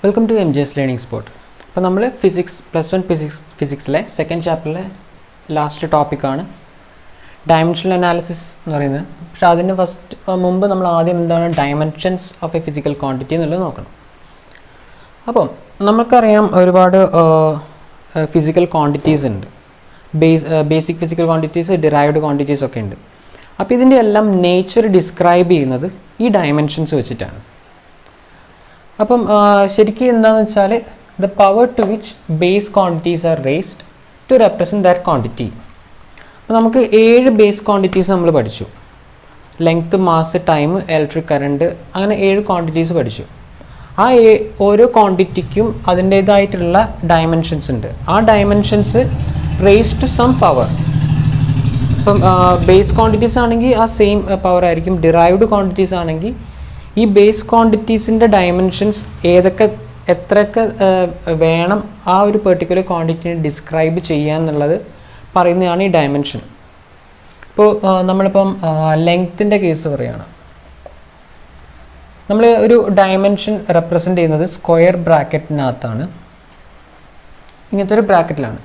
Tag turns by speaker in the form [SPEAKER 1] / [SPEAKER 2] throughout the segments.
[SPEAKER 1] Welcome to MJ's learning spot. അപ്പോൾ നമ്മൾ +1 ഫിസിക്സിലെ second ചാപ്റ്ററിലെ last ടോപ്പിക്കാണ് ഡയമെൻഷണൽ അനാലിസിസ് എന്ന് പറയുന്നത്. പക്ഷേ അതിന് മുമ്പ് നമ്മൾ ആദ്യം എന്താണ് dimensions of A physical quantity എന്നുള്ളത് നോക്കണം. അപ്പം നമുക്കറിയാം ഒരുപാട് ഫിസിക്കൽ ക്വാണ്ടിറ്റീസ് ഉണ്ട്. Basic physical quantities, derived quantities ഒക്കെ ഉണ്ട്. അപ്പോൾ ഇതിൻ്റെ എല്ലാം നേച്ചർ ഡിസ്ക്രൈബ് ചെയ്യുന്നത് ഈ ഡയമെൻഷൻസ് വെച്ചിട്ടാണ്. അപ്പം ശരിക്കും എന്താണെന്ന് വെച്ചാൽ the power to which base quantities are raised to represent that quantity. അപ്പോൾ നമുക്ക് 7 ബേസ് ക്വാണ്ടിറ്റീസ് നമ്മൾ പഠിച്ചു. Length, mass, time, electric current, അങ്ങനെ 7 ക്വാണ്ടിറ്റീസ് പഠിച്ചു. ആ ഓരോ ക്വാണ്ടിറ്റിക്കും അതിൻ്റേതായിട്ടുള്ള ഡയമെൻഷൻസ് ഉണ്ട്. ആ dimensions raise to some power. ഇപ്പം ബേസ് ക്വാണ്ടിറ്റീസ് ആണെങ്കിൽ ആ സെയിം പവർ ആയിരിക്കും. ഡിറൈവ്ഡ് ക്വാണ്ടിറ്റീസ് ആണെങ്കിൽ ഈ ബേസ് ക്വാണ്ടിറ്റീസിൻ്റെ ഡയമെൻഷൻസ് എത്രയൊക്കെ വേണം ആ ഒരു പെർട്ടിക്കുലർ ക്വാണ്ടിറ്റിനെ ഡിസ്ക്രൈബ് ചെയ്യുക എന്നുള്ളത് പറയുന്നതാണ് ഈ ഡയമെൻഷൻ. ഇപ്പോൾ നമ്മളിപ്പം ലെങ്ത്തിൻ്റെ കേസ് പറയുകയാണ്. നമ്മൾ ഒരു ഡയമെൻഷൻ റെപ്രസെൻ്റ് ചെയ്യുന്നത് സ്ക്വയർ ബ്രാക്കറ്റിനകത്താണ്, ഇങ്ങനത്തെ ഒരു ബ്രാക്കറ്റിലാണ്.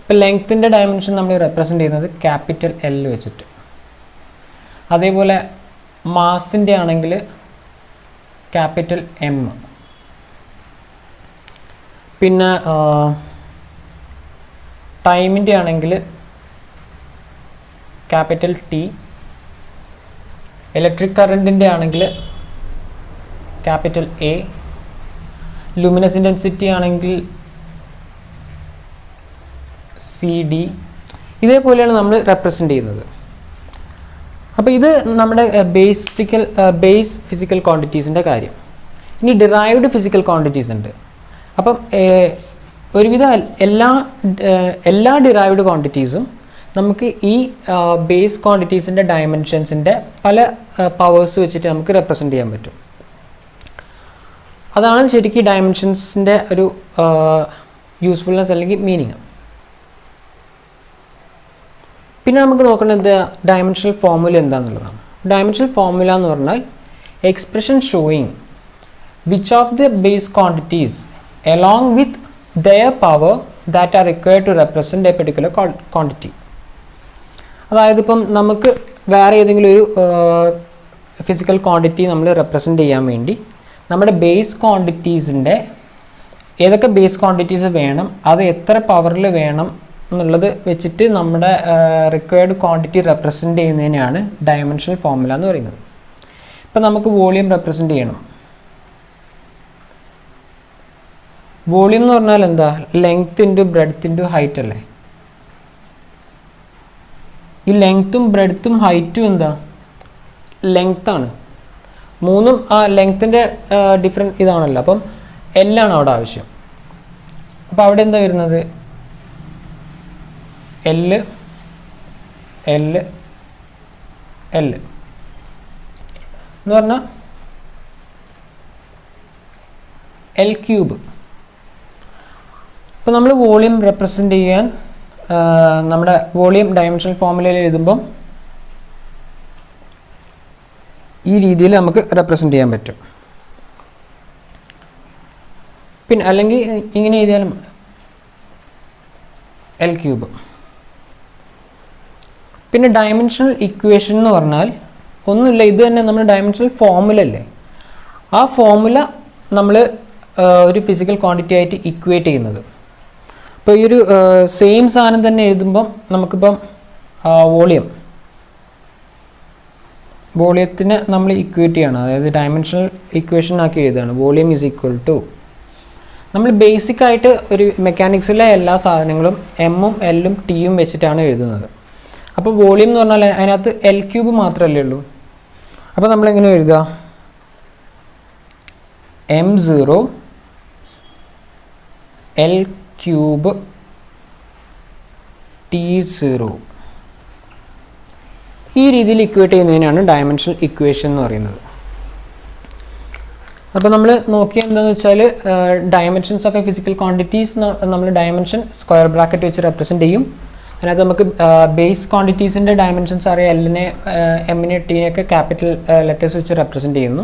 [SPEAKER 1] അപ്പോൾ ലെങ്ത്തിൻ്റെ ഡയമെൻഷൻ നമ്മൾ റെപ്രസെൻ്റ് ചെയ്യുന്നത് ക്യാപിറ്റൽ L വെച്ചിട്ട്. അതേപോലെ മാസിൻ്റെ ആണെങ്കിൽ ക്യാപിറ്റൽ M. പിന്നെ ടൈമിൻ്റെ ആണെങ്കിൽ ക്യാപിറ്റൽ T. ഇലക്ട്രിക് കറണ്ടിൻ്റെ ആണെങ്കിൽ ക്യാപിറ്റൽ A. ലൂമിനസ് ഇൻറ്റൻസിറ്റി ആണെങ്കിൽ CD. ഇതേപോലെയാണ് നമ്മൾ റെപ്രസെൻ്റ് ചെയ്യുന്നത്. അപ്പോൾ ഇത് നമ്മുടെ ബേസ് ഫിസിക്കൽ ക്വാണ്ടിറ്റീസിൻ്റെ കാര്യം. ഇനി ഡിറൈവ്ഡ് ഫിസിക്കൽ ക്വാണ്ടിറ്റീസ് ഉണ്ട്. അപ്പം ഒരുവിധ എല്ലാ ഡിറൈവ്ഡ് ക്വാണ്ടിറ്റീസും നമുക്ക് ഈ ബേസ് ക്വാണ്ടിറ്റീസിൻ്റെ ഡയമെൻഷൻസിൻ്റെ പല പവേഴ്സ് വെച്ചിട്ട് നമുക്ക് റെപ്രസെൻ്റ് ചെയ്യാൻ പറ്റും. അതാണ് ശരിക്കും ഡയമെൻഷൻസിൻ്റെ ഒരു യൂസ്ഫുൾനെസ് അല്ലെങ്കിൽ മീനിങ്. പിന്നെ നമുക്ക് നോക്കേണ്ടത് ഡയമെൻഷണൽ ഫോർമുല എന്താണെന്നുള്ളതാണ്. ഡയമെൻഷണൽ ഫോർമുല എന്ന് പറഞ്ഞാൽ expression showing which of the base quantities along with their power that are required to represent a particular quantity. അതായത് ഇപ്പം നമുക്ക് വേറെ ഏതെങ്കിലും ഒരു ഫിസിക്കൽ ക്വാണ്ടിറ്റി നമ്മൾ റെപ്രസെൻ്റ് ചെയ്യാൻ വേണ്ടി നമ്മുടെ ബേസ് ക്വാണ്ടിറ്റീസിൻ്റെ ഏതൊക്കെ ബേസ് ക്വാണ്ടിറ്റീസ് വേണം, അത് എത്ര പവറിൽ വേണം എന്നുള്ളത് വെച്ചിട്ട് നമ്മുടെ റിക്വയർഡ് ക്വാണ്ടിറ്റി റെപ്രസെൻ്റ് ചെയ്യുന്നതിനാണ് ഡയമെൻഷണൽ ഫോർമുല എന്ന് പറയുന്നത്. ഇപ്പം നമുക്ക് വോളിയം റെപ്രസെൻ്റ് ചെയ്യണം. വോളിയം എന്ന് പറഞ്ഞാൽ എന്താ? Length into breadth into height അല്ലേ. ഈ ലെങ്ത്തും ബ്രെഡ്ത്തും ഹൈറ്റും എന്താ? ലെങ്ത്താണ്. മൂന്നും ആ ലെങ്ത്തിൻ്റെ ഡിഫറെൻറ്റ് ഇതാണല്ലോ. അപ്പം എല്ലാണ് അവിടെ ആവശ്യം. അപ്പോൾ അവിടെ എന്താ വരുന്നത്? L എന്ന് പറഞ്ഞാൽ L3. ഇപ്പോൾ നമ്മൾ വോളിയം റെപ്രസെൻ്റ് ചെയ്യാൻ നമ്മുടെ വോളിയം ഡയമെൻഷണൽ ഫോർമുലയിൽ എഴുതുമ്പം ഈ രീതിയിൽ നമുക്ക് റെപ്രസെൻ്റ് ചെയ്യാൻ പറ്റും. പിന്നെ അല്ലെങ്കിൽ ഇങ്ങനെ എഴുതിയാലും L3. പിന്നെ ഡയമെൻഷണൽ ഇക്വേഷൻ എന്ന് പറഞ്ഞാൽ ഒന്നുമില്ല, ഇത് തന്നെ നമ്മുടെ ഡയമെൻഷണൽ ഫോർമുല അല്ലേ. ആ ഫോർമുല നമ്മൾ ഒരു ഫിസിക്കൽ ക്വാണ്ടിറ്റി ആയിട്ട് ഇക്വേറ്റ് ചെയ്യുന്നത്. ഇപ്പോൾ ഈ ഒരു സെയിം സാധനം തന്നെ എഴുതുമ്പം നമുക്കിപ്പം വോളിയത്തിന് നമ്മൾ ഇക്വേറ്റ് ചെയ്യണം. അതായത് ഡയമെൻഷണൽ ഇക്വേഷൻ ആക്കി എഴുതുകയാണ്. വോളിയം ഈസ് ഈക്വൽ ടു നമ്മൾ ബേസിക്കായിട്ട് ഒരു മെക്കാനിക്സിലെ എല്ലാ സാധനങ്ങളും എമ്മും എല്ലും ടിയും വെച്ചിട്ടാണ് എഴുതുന്നത്. അപ്പോൾ വോളിയം എന്ന് പറഞ്ഞാൽ അതിനകത്ത് L3 മാത്രമല്ലേ ഉള്ളൂ. അപ്പോൾ നമ്മളെങ്ങനെ എഴുതുക? M0 L3 T0. ഈ രീതിയിൽ ഇക്വേറ്റ് ചെയ്യുന്നതിനാണ് ഡയമെൻഷണൽ ഇക്വേഷൻ എന്ന് പറയുന്നത്. അപ്പോൾ നമ്മൾ നോക്കിയത് എന്താണെന്ന് വെച്ചാൽ dimensions of A physical quantities നമ്മൾ ഡയമെൻഷൻ സ്ക്വയർ ബ്രാക്കറ്റ് വെച്ച് റെപ്രസെൻ്റ് ചെയ്യും. അതിനകത്ത് നമുക്ക് ബേസ് ക്വാണ്ടിറ്റീസിൻ്റെ ഡയമെൻഷൻസ് അറിയാം. എല്ലിനെ, എമ്മിനെ, ടീനെയൊക്കെ ക്യാപിറ്റൽ ലെറ്റേഴ്സ് വെച്ച് റെപ്രസെൻ്റ് ചെയ്യുന്നു.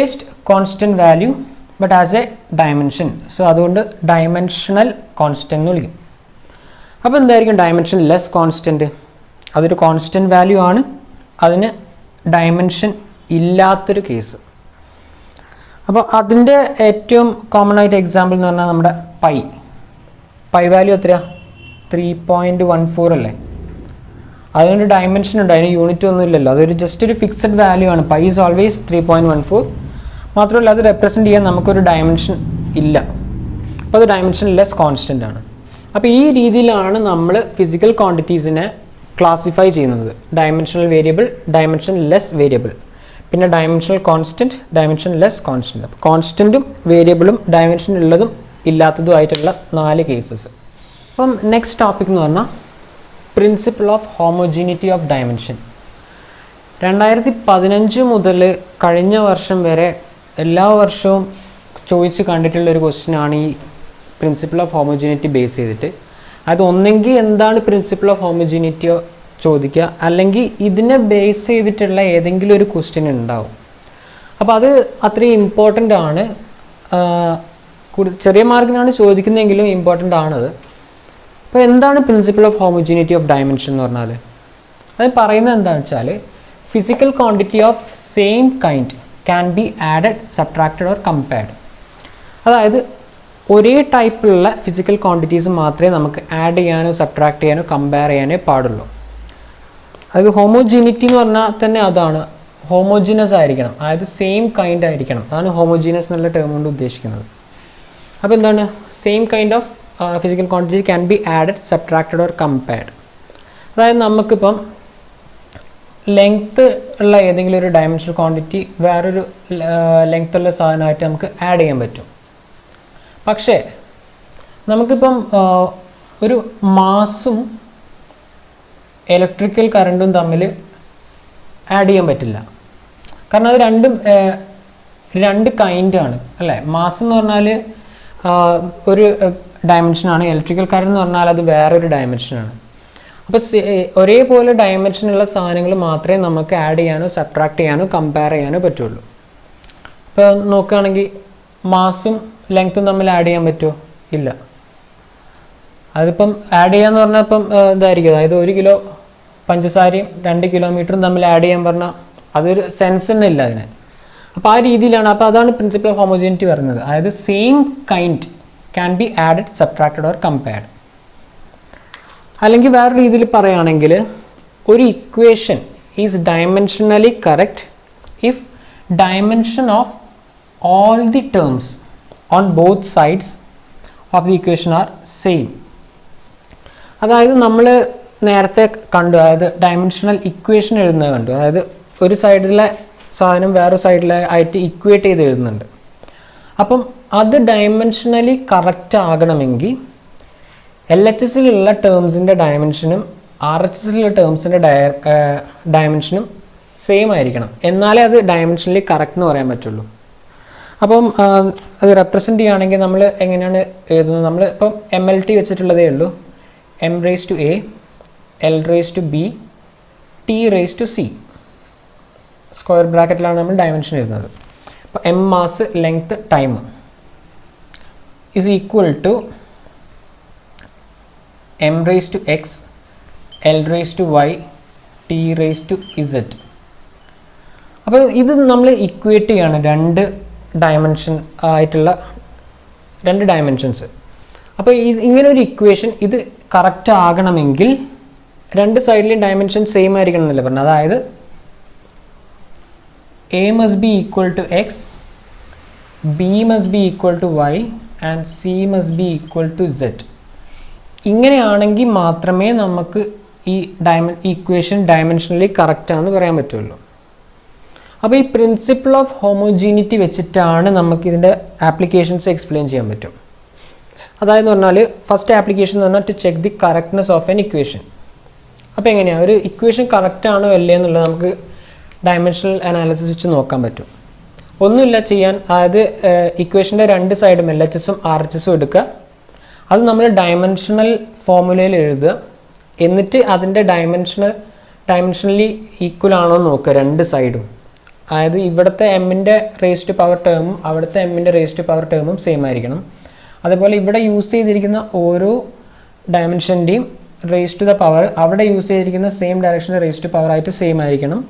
[SPEAKER 1] Based constant value but as A dimension. So അതുകൊണ്ട് ഡയമെൻഷണൽ കോൺസ്റ്റൻറ്റ് എന്ന് വിളിക്കും. അപ്പോൾ എന്തായിരിക്കും ഡയമെൻഷൻ ലെസ് കോൺസ്റ്റൻറ്റ്? അതൊരു കോൺസ്റ്റൻറ്റ് വാല്യൂ ആണ്, അതിന് ഡയമെൻഷൻ ഇല്ലാത്തൊരു കേസ്. അപ്പോൾ അതിൻ്റെ ഏറ്റവും കോമൺ ആയിട്ട് എക്സാമ്പിൾ എന്ന് പറഞ്ഞാൽ നമ്മുടെ പൈ വാല്യൂ എത്രയാണ്? 3.14 അല്ലേ? അതുകൊണ്ട് ഡയമെൻഷൻ ഉണ്ട്, അതിന് യൂണിറ്റ് ഒന്നും ഇല്ലല്ലോ, അതൊരു ജസ്റ്റ് ഒരു ഫിക്സഡ് വാല്യൂ ആണ്. Pi is always 3.14. മാത്രമല്ല അത് റെപ്രസെൻറ്റ് ചെയ്യാൻ നമുക്കൊരു ഡയമെൻഷൻ ഇല്ല, അപ്പോൾ അത് ഡയമെൻഷൻ ലെസ് കോൺസ്റ്റൻ്റ് ആണ്. അപ്പോൾ ഈ രീതിയിലാണ് നമ്മൾ ഫിസിക്കൽ ക്വാണ്ടിറ്റീസിനെ ക്ലാസിഫൈ ചെയ്യുന്നത്. Dimensional variable, dimensionless variable, പിന്നെ dimensional constant, dimensionless constant. അപ്പോൾ കോൺസ്റ്റൻറ്റും വേരിയബിളും ഡയമെൻഷൻ ഉള്ളതും ഇല്ലാത്തതുമായിട്ടുള്ള 4 കേസസ്. അപ്പം നെക്സ്റ്റ് ടോപ്പിക് എന്ന് പറഞ്ഞാൽ principle of homogeneity of dimension. 2015 മുതൽ കഴിഞ്ഞ വർഷം വരെ എല്ലാ വർഷവും ചോദിച്ച് കണ്ടിട്ടുള്ളൊരു ക്വസ്റ്റ്യനാണ് ഈ പ്രിൻസിപ്പിൾ ഓഫ് ഹോമോജീനിറ്റി ബേസ് ചെയ്തിട്ട്. അത് ഒന്നെങ്കിൽ എന്താണ് പ്രിൻസിപ്പിൾ ഓഫ് ഹോമോജീനിറ്റിയോ ചോദിക്കുക, അല്ലെങ്കിൽ ഇതിനെ ബേസ് ചെയ്തിട്ടുള്ള ഏതെങ്കിലും ഒരു ക്വസ്റ്റ്യൻ ഉണ്ടാവും. അപ്പോൾ അത് അത്രയും ഇമ്പോർട്ടൻ്റ് ആണ്. ചെറിയ മാർക്കിനാണ് ചോദിക്കുന്നതെങ്കിലും ഇമ്പോർട്ടൻ്റ് ആണത്. അപ്പോൾ എന്താണ് principle of homogeneity of dimension എന്ന് പറഞ്ഞാൽ? അത് പറയുന്നത് എന്താണെന്ന് വെച്ചാൽ physical quantity of same kind can be added, subtracted or compared. അതായത് ഒരേ ടൈപ്പിലുള്ള ഫിസിക്കൽ ക്വാണ്ടിറ്റീസ് മാത്രമേ നമുക്ക് ആഡ് ചെയ്യാനോ സബ്ട്രാക്ട് ചെയ്യാനോ കമ്പയർ ചെയ്യാനേ പാടുള്ളൂ. അതായത് ഹോമോജീനിറ്റി എന്ന് പറഞ്ഞാൽ തന്നെ അതാണ്, ഹോമോജീനസ് ആയിരിക്കണം, അതായത് സെയിം കൈൻഡ് ആയിരിക്കണം. അതാണ് ഹോമോജീനസ് എന്നുള്ള ടേം കൊണ്ട് ഉദ്ദേശിക്കുന്നത്. അപ്പോൾ എന്താണ് same kind of physical quantity can be added, subtracted or compared. അതായത് നമുക്കിപ്പം ലെങ്ത്ത് ഉള്ള ഏതെങ്കിലും ഒരു ഡയമെൻഷണൽ ക്വാണ്ടിറ്റി വേറൊരു ലെങ്ത്ത് ഉള്ള സാധനമായിട്ട് നമുക്ക് ആഡ് ചെയ്യാൻ പറ്റും. പക്ഷേ നമുക്കിപ്പം ഒരു മാസും ഇലക്ട്രിക്കൽ കറണ്ടും തമ്മിൽ ആഡ് ചെയ്യാൻ പറ്റില്ല. കാരണം അത് രണ്ട് കൈൻഡാണ് അല്ലേ. മാസ് എന്ന് പറഞ്ഞാൽ ഒരു ഡയമെൻഷനാണ്, ഇലക്ട്രിക്കൽ കറണ്ട് എന്ന് പറഞ്ഞാൽ അത് വേറൊരു ഡയമെൻഷനാണ്. അപ്പോൾ ഒരേപോലെ ഡയമെൻഷനുള്ള സാധനങ്ങൾ മാത്രമേ നമുക്ക് ആഡ് ചെയ്യാനോ സബ്ട്രാക്ട് ചെയ്യാനോ കമ്പയർ ചെയ്യാനോ പറ്റുള്ളൂ. ഇപ്പോൾ നോക്കുകയാണെങ്കിൽ മാസും ലെങ്ത്തും തമ്മിൽ ആഡ് ചെയ്യാൻ പറ്റുമോ? ഇല്ല. അതിപ്പം ആഡ് ചെയ്യാന്ന് പറഞ്ഞാൽ ഇപ്പം ഇതായിരിക്കും, അതായത് 1 കിലോ പഞ്ചസാരയും 2 കിലോമീറ്ററും തമ്മിൽ ആഡ് ചെയ്യാൻ പറഞ്ഞാൽ അതൊരു സെൻസ് തന്നെ ഇല്ല അതിന്. അപ്പോൾ ആ രീതിയിലാണ്. അപ്പോൾ അതാണ് പ്രിൻസിപ്പിൾ ഓഫ് ഹോമോജീനിറ്റി പറയുന്നത്. അതായത് same kind can be added, subtracted or compared. അല്ലെങ്കിൽ വേറെ രീതിയിൽ പറയുകയാണെങ്കിൽ ഒരു equation is dimensionally correct if dimension of all the terms on both sides of the equation are same. അതായത് നമ്മൾ നേരത്തെ കണ്ടു, അതായത് ഡയമെൻഷണൽ ഇക്വേഷൻ എഴുതുന്നത് കണ്ടു. അതായത് ഒരു സൈഡിലെ സാധനം വേറെ സൈഡിലെ ആയിട്ട് ഇക്വേറ്റ് ചെയ്ത് എഴുതുന്നുണ്ട്. അപ്പം അത് ഡയമെൻഷനലി കറക്റ്റ് ആകണമെങ്കിൽ എൽ എച്ച് എസിലുള്ള ടേംസിൻ്റെ ഡയമെൻഷനും ആർ എച്ച് എസിലുള്ള ടേംസിൻ്റെ ഡയമെൻഷനും സെയിം ആയിരിക്കണം. എന്നാലേ അത് ഡയമെൻഷനലി കറക്റ്റ് എന്ന് പറയാൻ പറ്റുള്ളൂ. അപ്പം അത് റെപ്രസെൻറ്റ് ചെയ്യുകയാണെങ്കിൽ നമ്മൾ എങ്ങനെയാണ് എഴുതുന്നത്? നമ്മൾ ഇപ്പം എം എൽ ടി വെച്ചിട്ടുള്ളതേ ഉള്ളൂ. M raise to a, L raise to b, T raise to c. Square ബ്രാക്കറ്റിലാണ് നമ്മൾ ഡയമെൻഷൻ എഴുതുന്നത്. അപ്പോൾ M mass length time is equal to M raise to x, L raise to y, T raise to z. അപ്പോൾ ഇത് നമ്മൾ equate ചെയ്യാണ് രണ്ട് dimension ആയിട്ടുള്ള രണ്ട് ഡയമെൻഷൻസ്. അപ്പോൾ ഇങ്ങനെ ഒരു ഇക്വേഷൻ ഇത് കറക്റ്റ് ആകണമെങ്കിൽ രണ്ട് സൈഡിലെയും ഡയമെൻഷൻ സെയിം ആയിരിക്കണം എന്നല്ലേ പറഞ്ഞത്. അതായത് A must be equal to X, B must be equal to Y and C must be equal to Z. ഇങ്ങനെയാണെങ്കിൽ മാത്രമേ നമുക്ക് ഈ ഇക്വേഷൻ ഡയമെൻഷനലി കറക്റ്റാണെന്ന് പറയാൻ പറ്റുള്ളൂ. അപ്പോൾ ഈ പ്രിൻസിപ്പിൾ ഓഫ് ഹോമോജീനിറ്റി വെച്ചിട്ടാണ് നമുക്കിതിൻ്റെ ആപ്ലിക്കേഷൻസ് എക്സ്പ്ലെയിൻ ചെയ്യാൻ പറ്റും. അതായത് പറഞ്ഞാൽ ഫസ്റ്റ് ആപ്ലിക്കേഷൻ എന്ന് പറഞ്ഞാൽ to check the correctness of an equation. അപ്പോൾ എങ്ങനെയാണ് ഒരു ഇക്വേഷൻ കറക്റ്റ് ആണോ അല്ലേ എന്നുള്ളത് നമുക്ക് ഡയമെൻഷണൽ അനാലിസിസ് വെച്ച് നോക്കാൻ പറ്റും. ഒന്നുമില്ല ചെയ്യാൻ, അതായത് ഇക്വേഷൻ്റെ രണ്ട് സൈഡും എൽ എച്ച് എസും ആർ എച്ച് എസും എടുക്കുക. അത് നമ്മൾ ഡയമെൻഷണൽ ഫോർമുലയിൽ എഴുതുക. എന്നിട്ട് അതിൻ്റെ ഡയമെൻഷനലി ഈക്വൽ ആണോ എന്ന് നോക്കുക രണ്ട് സൈഡും. അതായത് ഇവിടുത്തെ എമ്മിൻ്റെ റേസ് ടു പവർ ടേമും അവിടുത്തെ എമ്മിൻ്റെ റേസ് ടു പവർ ടേമും സെയിം ആയിരിക്കണം. അതുപോലെ ഇവിടെ യൂസ് ചെയ്തിരിക്കുന്ന ഓരോ ഡയമെൻഷൻ്റെയും റേസ് ടു ദ പവർ അവിടെ യൂസ് ചെയ്തിരിക്കുന്ന സെയിം ഡയറക്ഷൻ്റെ റേസ് ടു പവർ ആയിട്ട് സെയിം ആയിരിക്കണം.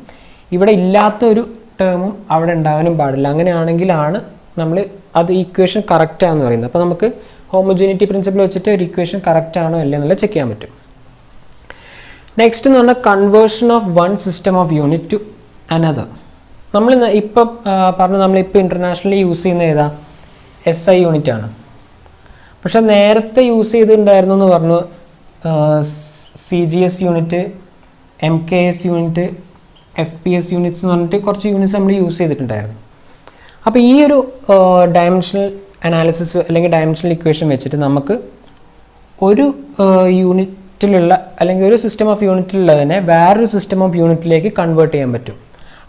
[SPEAKER 1] ഇവിടെ ഇല്ലാത്തൊരു ടേമും അവിടെ ഉണ്ടാകാനും പാടില്ല. അങ്ങനെയാണെങ്കിലാണ് നമ്മൾ അത് ഇക്വേഷൻ കറക്റ്റാണെന്ന് പറയുന്നത്. അപ്പോൾ നമുക്ക് ഹോമോജീനിറ്റി പ്രിൻസിപ്പിൾ വെച്ചിട്ട് ഒരു ഇക്വേഷൻ കറക്റ്റ് ആണോ അല്ലേ എന്നുള്ളത് ചെക്ക് ചെയ്യാൻ പറ്റും. നെക്സ്റ്റ് എന്ന് പറഞ്ഞാൽ conversion of one system of unit two another. നമ്മൾ ഇപ്പം പറഞ്ഞു നമ്മളിപ്പോൾ ഇൻ്റർനാഷണലി യൂസ് ചെയ്യുന്ന ഏതാ? SI യൂണിറ്റ് ആണ്. പക്ഷെ നേരത്തെ യൂസ് ചെയ്തിട്ടുണ്ടായിരുന്നു എന്ന് പറഞ്ഞു CGS unit, MKS unit, FPS units എന്ന് പറഞ്ഞിട്ട് കുറച്ച് യൂണിറ്റ്സ് നമ്മൾ യൂസ് ചെയ്തിട്ടുണ്ടായിരുന്നു. അപ്പോൾ ഈ ഒരു ഡയമെൻഷണൽ അനാലിസിസ് അല്ലെങ്കിൽ ഡയമെൻഷണൽ ഇക്വേഷൻ വെച്ചിട്ട് നമുക്ക് ഒരു യൂണിറ്റിലുള്ള അല്ലെങ്കിൽ ഒരു സിസ്റ്റം ഓഫ് യൂണിറ്റിലുള്ളതിനെ വേറൊരു സിസ്റ്റം ഓഫ് യൂണിറ്റിലേക്ക് കൺവേർട്ട് ചെയ്യാൻ പറ്റും.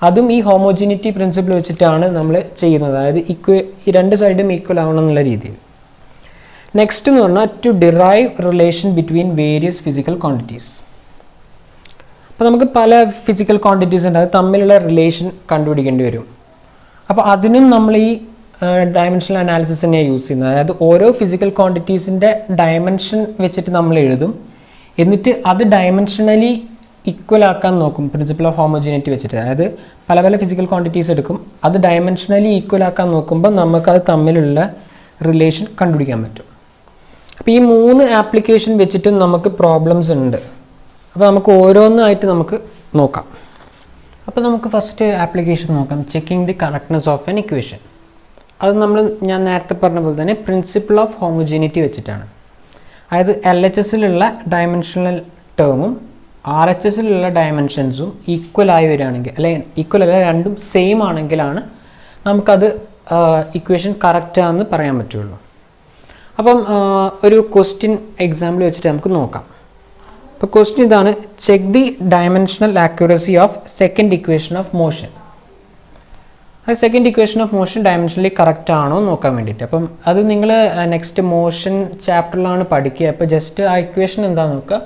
[SPEAKER 1] അതും ഈ ഹോമോജീനിറ്റി പ്രിൻസിപ്പിൾ വെച്ചിട്ടാണ് നമ്മൾ ചെയ്യുന്നത്. അതായത് രണ്ട് സൈഡും ഈക്വൽ ആവണം എന്നുള്ള രീതിയിൽ. നെക്സ്റ്റ് എന്ന് പറഞ്ഞാൽ to derive relation between various physical quantities. അപ്പോൾ നമുക്ക് പല ഫിസിക്കൽ ക്വാണ്ടിറ്റീസ് ഉണ്ട്, അത് തമ്മിലുള്ള റിലേഷൻ കണ്ടുപിടിക്കേണ്ടി വരും. അപ്പോൾ അതിനും നമ്മൾ ഈ ഡയമെൻഷണൽ അനാലിസിസ് തന്നെയാണ് യൂസ് ചെയ്യുന്നത്. അതായത് ഓരോ ഫിസിക്കൽ ക്വാണ്ടിറ്റീസിൻ്റെ ഡയമെൻഷൻ വെച്ചിട്ട് നമ്മൾ എഴുതും, എന്നിട്ട് അത് ഡയമെൻഷനലി ഈക്വൽ ആക്കാൻ നോക്കും പ്രിൻസിപ്പിൾ ഓഫ് ഹോമോജിനിറ്റി വെച്ചിട്ട്. അതായത് പല പല ഫിസിക്കൽ ക്വാണ്ടിറ്റീസ് എടുക്കും, അത് ഡയമെൻഷനലി ഈക്വൽ ആക്കാൻ നോക്കുമ്പോൾ നമുക്കത് തമ്മിലുള്ള റിലേഷൻ കണ്ടുപിടിക്കാൻ പറ്റും. അപ്പോൾ ഈ 3 ആപ്ലിക്കേഷൻ വെച്ചിട്ടും നമുക്ക് പ്രോബ്ലംസ് ഉണ്ട്. അപ്പോൾ നമുക്ക് ഓരോന്നായിട്ട് നമുക്ക് നോക്കാം. അപ്പോൾ നമുക്ക് ഫസ്റ്റ് ആപ്ലിക്കേഷൻ നോക്കാം, checking the correctness of an equation. അത് ഞാൻ നേരത്തെ പറഞ്ഞ പോലെ തന്നെ പ്രിൻസിപ്പിൾ ഓഫ് ഹോമോജിനിറ്റി വെച്ചിട്ടാണ്. അതായത് LHSലുള്ള ഡയമെൻഷണൽ ടേമും RHSലുള്ള ഡയമെൻഷൻസും ഈക്വലായി വരികയാണെങ്കിൽ, അല്ലെങ്കിൽ ഈക്വൽ അല്ല രണ്ടും സെയിം ആണെങ്കിലാണ് നമുക്കത് ഇക്വേഷൻ കറക്റ്റാണെന്ന് പറയാൻ പറ്റുള്ളൂ. അപ്പം ഒരു ക്വസ്റ്റ്യൻ എക്സാമ്പിൾ വെച്ചിട്ട് നമുക്ക് നോക്കാം. അപ്പോൾ ക്വസ്റ്റ്യൻ ഇതാണ്, check the dimensional accuracy of second equation of motion. അത് second equation of motion dimensionally correct ആണോ നോക്കാൻ വേണ്ടിയിട്ട്. അപ്പം അത് നിങ്ങൾ നെക്സ്റ്റ് മോഷൻ ചാപ്റ്ററിലാണ് പഠിക്കുക. അപ്പോൾ ജസ്റ്റ് ആ ഇക്വേഷൻ എന്താണെന്ന് നോക്കുക.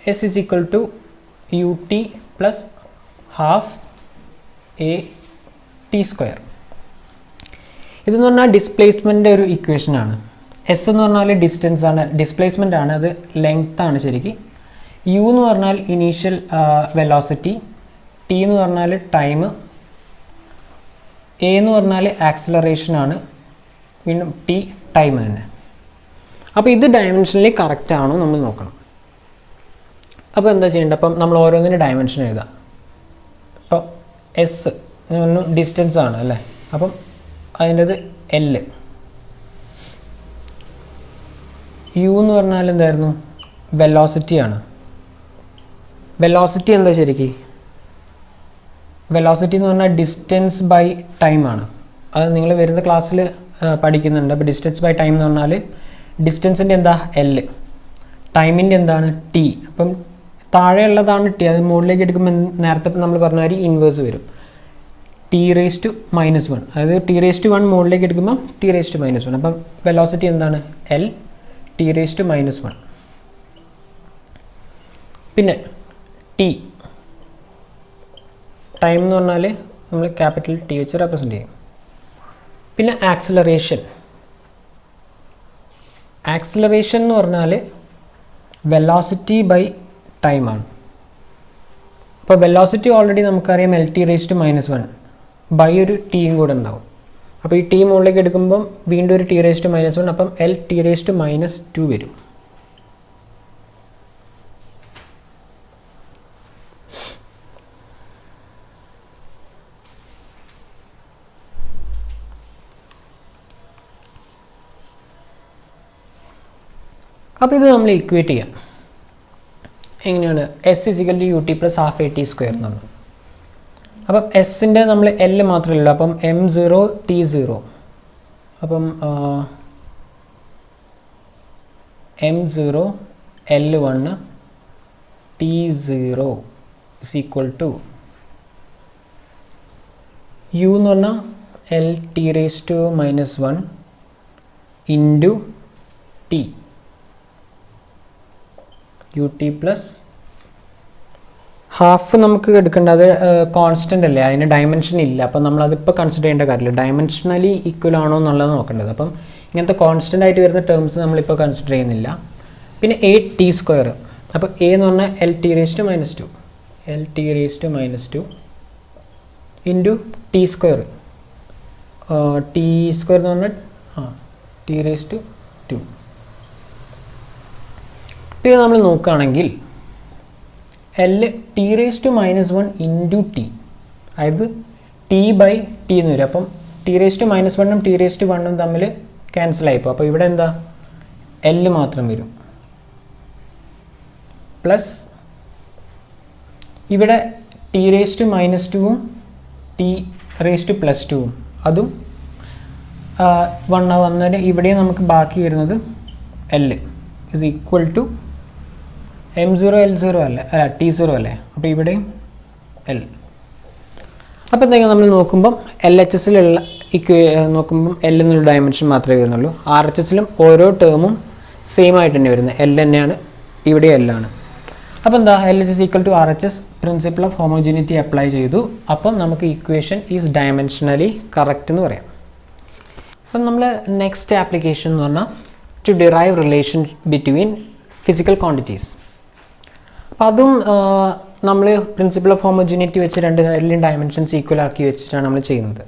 [SPEAKER 1] S is equal to ut plus half a t square. ഇതെന്ന് പറഞ്ഞാൽ ഡിസ്പ്ലേസ്മെൻ്റ് ഒരു ഇക്വേഷൻ ആണ്. എസ് എന്ന് പറഞ്ഞാൽ ഡിസ്റ്റൻസ് ആണ്, ഡിസ്പ്ലേസ്മെൻ്റ് ആണ്, അത് ലെങ്ത് ആണ് ശരിക്കും. യു എന്ന് പറഞ്ഞാൽ ഇനീഷ്യൽ വെലോസിറ്റി, ടി എന്ന് പറഞ്ഞാൽ ടൈം, എ എന്ന് പറഞ്ഞാൽ ആക്സിലറേഷൻ ആണ്, വീണ്ടും ടി ടൈം തന്നെ. അപ്പോൾ ഇത് ഡയമെൻഷനലി കറക്റ്റ് ആണോ നമ്മൾ നോക്കണം. അപ്പോൾ എന്താ ചെയ്യേണ്ടത്, അപ്പം നമ്മൾ ഓരോന്നിൻ്റെ ഡയമെൻഷൻ എഴുതാം. അപ്പോൾ എസ് ഡിസ്റ്റൻസ് ആണ് അല്ലേ, അപ്പം അതിൻ്റെത് L. യു എന്ന് പറഞ്ഞാൽ എന്തായിരുന്നു, വെലോസിറ്റി ആണ്. വെലോസിറ്റി എന്താ ശരിക്കും, വെലോസിറ്റി എന്ന് പറഞ്ഞാൽ ഡിസ്റ്റൻസ് ബൈ ടൈം ആണ്. അത് നിങ്ങൾ വരുന്ന ക്ലാസ്സിൽ പഠിക്കുന്നുണ്ട്. അപ്പോൾ ഡിസ്റ്റൻസ് ബൈ ടൈം എന്ന് പറഞ്ഞാൽ ഡിസ്റ്റൻസിൻ്റെ എന്താ L, ടൈമിൻ്റെ എന്താണ് T. അപ്പം താഴെയുള്ളതാണ് T, അത് മുകളിലേക്ക് എടുക്കുമ്പോൾ നേരത്തെ നമ്മൾ പറഞ്ഞ മാതിരി ഇൻവേഴ്സ് വരും, T⁻⁻1. അതായത് T⁻1 മുകളിലേക്ക് എടുക്കുമ്പോൾ T⁻⁻1. അപ്പം വെലോസിറ്റി എന്താണ് L, T⁻⁻1. പിന്നെ T, ടൈം എന്ന് പറഞ്ഞാൽ നമ്മൾ ക്യാപിറ്റൽ T വെച്ച് റെപ്രസെൻ്റ് ചെയ്യും. പിന്നെ ആക്സിലറേഷൻ. ആക്സിലറേഷൻ എന്ന് പറഞ്ഞാൽ വെലോസിറ്റി ബൈ ടൈമാണ്. അപ്പോൾ വെലോസിറ്റി ഓൾറെഡി നമുക്കറിയാം L⁻⁻1 ബൈ ഒരു ടിയും കൂടെ ഉണ്ടാവും. അപ്പോൾ ഈ ടി മുകളിലേക്ക് എടുക്കുമ്പം വീണ്ടും ഒരു T⁻⁻1, അപ്പം L⁻⁻2 വരും. അപ്പോൾ ഇത് നമ്മൾ ഇക്വേറ്റ് ചെയ്യാം. എങ്ങനെയാണ്, S = ut plus half a t square എന്നാണ്. അപ്പം എസിൻ്റെ നമ്മൾ L മാത്രമേ ഉള്ളൂ, അപ്പം m0 t0. അപ്പം m0 L1 t0 is equal to u എന്ന് പറഞ്ഞാൽ L⁻⁻1 into t, ut plus half നമുക്ക് എടുക്കേണ്ട, അത് കോൺസ്റ്റൻ്റ് അല്ലേ, അതിന് ഡയമെൻഷൻ ഇല്ല. അപ്പം നമ്മളതിപ്പോൾ കൺസിഡർ ചെയ്യേണ്ട കാര്യമില്ല, ഡയമെൻഷനലി ഈക്വൽ ആണോ എന്നുള്ളത് നോക്കേണ്ടത്. അപ്പം ഇങ്ങനത്തെ കോൺസ്റ്റൻ്റ് ആയിട്ട് വരുന്ന ടേംസ് നമ്മളിപ്പോൾ കൺസിഡർ ചെയ്യുന്നില്ല. പിന്നെ a_t². അപ്പോൾ a എന്ന് പറഞ്ഞാൽ L⁻⁻2 ഇൻറ്റു t². t² എന്ന് പറഞ്ഞാൽ T⁻². ഇത് നമ്മൾ നോക്കുകയാണെങ്കിൽ L⁻⁻1 ഇൻറ്റു ടി, അതായത് T/T എന്ന് വരും. അപ്പം T⁻⁻1ഉം T⁻1ഉം തമ്മിൽ ക്യാൻസൽ ആയിപ്പോൾ. അപ്പോൾ ഇവിടെ എന്താ, L മാത്രം വരും. പ്ലസ് ഇവിടെ T⁻⁻2ഉം T⁻+2ഉം അതും 1 വന്നതിന് ഇവിടെയും നമുക്ക് ബാക്കി വരുന്നത് L is equal to m0 L0 അല്ല t0 അല്ലേ, അപ്പോൾ ഇവിടെയും L. അപ്പോൾ എന്തെങ്കിലും നമ്മൾ നോക്കുമ്പം LHSലുള്ള നോക്കുമ്പം എൽ എന്നുള്ള ഡയമെൻഷൻ മാത്രമേ വരുന്നുള്ളൂ. ആർ എച്ച് എസിലും ഓരോ ടേമും സെയിം ആയിട്ട് തന്നെ വരുന്നത്, എൽ തന്നെയാണ്, ഇവിടെ എൽ ആണ്. അപ്പോൾ എന്താ, L is equal to R H S, principle of homogeneity apply ചെയ്തു. അപ്പം നമുക്ക് ഇക്വേഷൻ ഈസ് ഡയമെൻഷനലി കറക്റ്റ് എന്ന് പറയാം. അപ്പം നമ്മൾ നെക്സ്റ്റ് ആപ്ലിക്കേഷൻ എന്ന് പറഞ്ഞാൽ to derive relation between physical quantities. അപ്പം അതും നമ്മൾ പ്രിൻസിപ്പിൾ ഓഫ് ഹോമോജിനിറ്റി വെച്ച് രണ്ട് സൈഡിലും ഡയമെൻഷൻസ് ഈക്വൽ ആക്കി വെച്ചിട്ടാണ് നമ്മൾ ചെയ്യുന്നത്.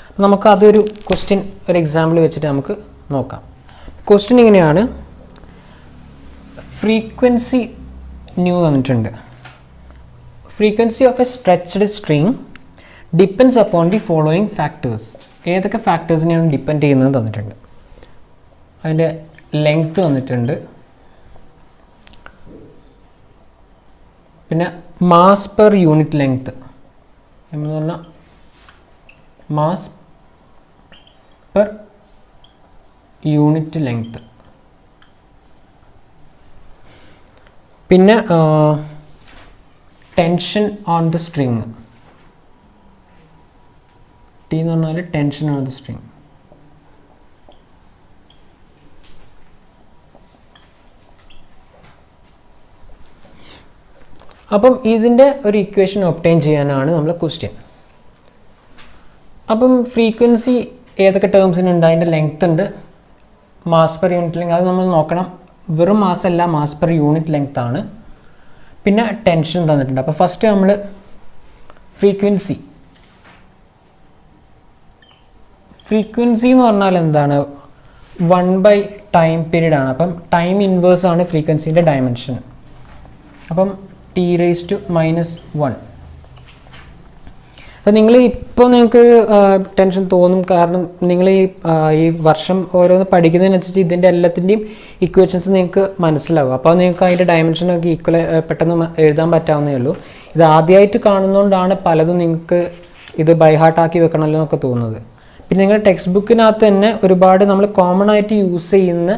[SPEAKER 1] അപ്പം നമുക്ക് അതൊരു ക്വസ്റ്റ്യൻ, ഒരു എക്സാമ്പിൾ വെച്ചിട്ട് നമുക്ക് നോക്കാം. ക്വസ്റ്റ്യൻ ഇങ്ങനെയാണ്, ഫ്രീക്വൻസി ന്യൂ തന്നിട്ടുണ്ട്. Frequency of A stretched string depends upon the following factors. ഏതൊക്കെ ഫാക്ടേഴ്സിനെയാണ് ഡിപ്പെൻഡ് ചെയ്യുന്നത് തന്നിട്ടുണ്ട്. അതിൻ്റെ ലെങ്ത് തന്നിട്ടുണ്ട്, പിന്നെ മാസ് പെർ യൂണിറ്റ് ലെങ്ത് എന്ന് പറഞ്ഞാൽ മാസ് പെർ യൂണിറ്റ് ലെങ്ത്, പിന്നെ tension on the string. T എന്ന് പറഞ്ഞാൽ ടെൻഷൻ ഓൺ ദ സ്ട്രിങ്. അപ്പം ഇതിൻ്റെ ഒരു ഇക്വേഷൻ ഒബ്റ്റെയിൻ ചെയ്യാനാണ് നമ്മൾ ക്വസ്റ്റ്യൻ. അപ്പം ഫ്രീക്വൻസി ഏതൊക്കെ ടേംസിനുണ്ട്, അതിൻ്റെ ലെങ്ത് ഉണ്ട്, മാസ് പെർ യൂണിറ്റ് ലെങ്ത് അത് നമ്മൾ നോക്കണം. വെറും മാസ് അല്ല, മാസ് പെർ യൂണിറ്റ് ലെങ്ത് ആണ്. പിന്നെ ടെൻഷൻ തന്നിട്ടുണ്ട്. അപ്പോൾ ഫസ്റ്റ് നമ്മൾ ഫ്രീക്വൻസി എന്ന് പറഞ്ഞാൽ എന്താണ്, 1/ടൈം പീരീഡ് ആണ്. അപ്പം ടൈം ഇൻവേഴ്സ് ആണ് ഫ്രീക്വൻസിൻ്റെ ഡയമെൻഷൻ. അപ്പം t⁻⁻1. അപ്പോൾ നിങ്ങൾ ഇപ്പോൾ നിങ്ങൾക്ക് ടെൻഷൻ തോന്നും, കാരണം നിങ്ങൾ ഈ വർഷം ഓരോന്ന് പഠിക്കുന്നതിനനുസരിച്ച് ഇതിൻ്റെ എല്ലാത്തിൻ്റെയും ഇക്വേഷൻസ് നിങ്ങൾക്ക് മനസ്സിലാവും. അപ്പോൾ നിങ്ങൾക്ക് അതിൻ്റെ ഡയമെൻഷനൊക്കെ ഈക്വൽ പെട്ടെന്ന് എഴുതാൻ പറ്റാവുന്നേ ഉള്ളൂ. ഇത് ആദ്യമായിട്ട് കാണുന്നതുകൊണ്ടാണ് പലതും നിങ്ങൾക്ക് ഇത് ബൈ ഹാർട്ടാക്കി വെക്കണമല്ലോ എന്നൊക്കെ തോന്നുന്നത്. പിന്നെ നിങ്ങളുടെ ടെക്സ്റ്റ് ബുക്കിനകത്ത് തന്നെ ഒരുപാട് നമ്മൾ കോമൺ ആയിട്ട് യൂസ് ചെയ്യുന്ന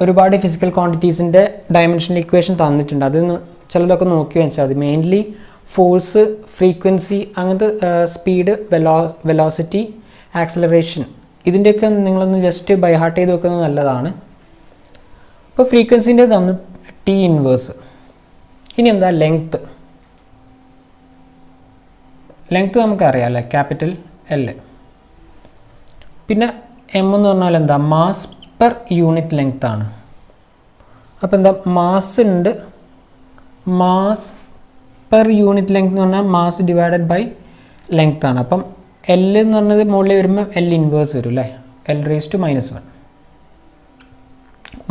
[SPEAKER 1] ഒരുപാട് ഫിസിക്കൽ ക്വാണ്ടിറ്റീസിൻ്റെ ഡയമെൻഷണൽ ഇക്വേഷൻ തന്നിട്ടുണ്ട്. അത് ചിലതൊക്കെ നോക്കി വെച്ചാൽ മതി. മെയിൻലി ഫോഴ്സ്, ഫ്രീക്വൻസി, അങ്ങനത്തെ സ്പീഡ്, വെലോസിറ്റി, ആക്സലറേഷൻ, ഇതിൻ്റെയൊക്കെ നിങ്ങളൊന്ന് ജസ്റ്റ് ബൈ ഹാർട്ട് ചെയ്ത് വെക്കുന്നത് നല്ലതാണ്. അപ്പോൾ ഫ്രീക്വൻസിൻ്റെ തന്നു ടി ഇൻവേഴ്സ്. ഇനി എന്താ ലെങ്ത്ത്. ലെങ്ത്ത് നമുക്കറിയാം അല്ലേ, ക്യാപിറ്റൽ എൽ. പിന്നെ എം എന്ന് പറഞ്ഞാൽ എന്താ, മാസ് പെർ യൂണിറ്റ് ലെങ്ത് ആണ്. അപ്പോൾ എന്താ, മാസ് ഉണ്ട്, മാസ് പെർ യൂണിറ്റ് ലെങ്ത് എന്ന് പറഞ്ഞാൽ മാസ് ഡിവൈഡഡ് ബൈ ലെങ്ത് ആണ്. അപ്പം എൽ എന്ന് പറഞ്ഞത് മുകളിൽ വരുമ്പോൾ എൽ ഇൻവേഴ്സ് വരും അല്ലേ, l⁻⁻1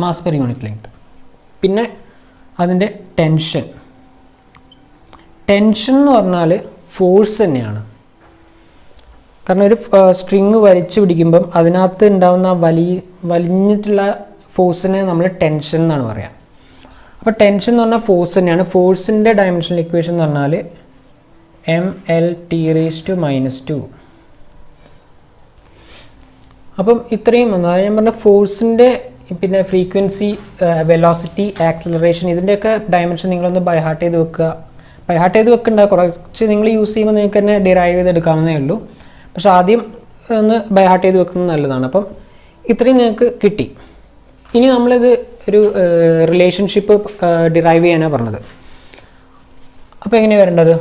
[SPEAKER 1] mass per unit length. പിന്നെ അതിൻ്റെ ടെൻഷൻ എന്ന് പറഞ്ഞാൽ ഫോഴ്സ് തന്നെയാണ്. കാരണം ഒരു സ്ട്രിങ് വലിച്ചു പിടിക്കുമ്പം അതിനകത്ത് ഉണ്ടാകുന്ന വലിഞ്ഞിട്ടുള്ള ഫോഴ്സിനെ നമ്മൾ ടെൻഷൻ എന്നാണ് പറയുക. അപ്പോൾ ടെൻഷൻ എന്ന് പറഞ്ഞാൽ ഫോഴ്സ് തന്നെയാണ്. ഫോഴ്സിൻ്റെ ഡയമെൻഷണൽ ഇക്വേഷൻ എന്ന് പറഞ്ഞാൽ mLt⁻². അപ്പം ഇത്രയും അതായത് ഞാൻ പറഞ്ഞ ഫോഴ്സിൻ്റെ, പിന്നെ ഫ്രീക്വൻസി, വെലോസിറ്റി, ആക്സലറേഷൻ, ഇതിൻ്റെയൊക്കെ ഡയമെൻഷൻ നിങ്ങളൊന്ന് ബൈ ഹാർട്ട് ചെയ്ത് വെക്കുക. ബൈ ഹാർട്ട് ചെയ്ത് വെക്കേണ്ട, കുറച്ച് നിങ്ങൾ യൂസ് ചെയ്യുമ്പോൾ നിങ്ങൾക്ക് തന്നെ ഡിറൈവ് ചെയ്തെടുക്കാവുന്നേ ഉള്ളൂ. പക്ഷെ ആദ്യം ഒന്ന് ബൈ ഹാർട്ട് ചെയ്ത് വെക്കുന്നത് നല്ലതാണ്. അപ്പം ഇത്രയും നിങ്ങൾക്ക് കിട്ടി. ഇനി നമ്മളിത് ഒരു റിലേഷൻഷിപ്പ് ഡിറൈവ് ചെയ്യാനാണ് പറഞ്ഞത്. അപ്പോൾ എങ്ങനെയാണ് വരേണ്ടത്,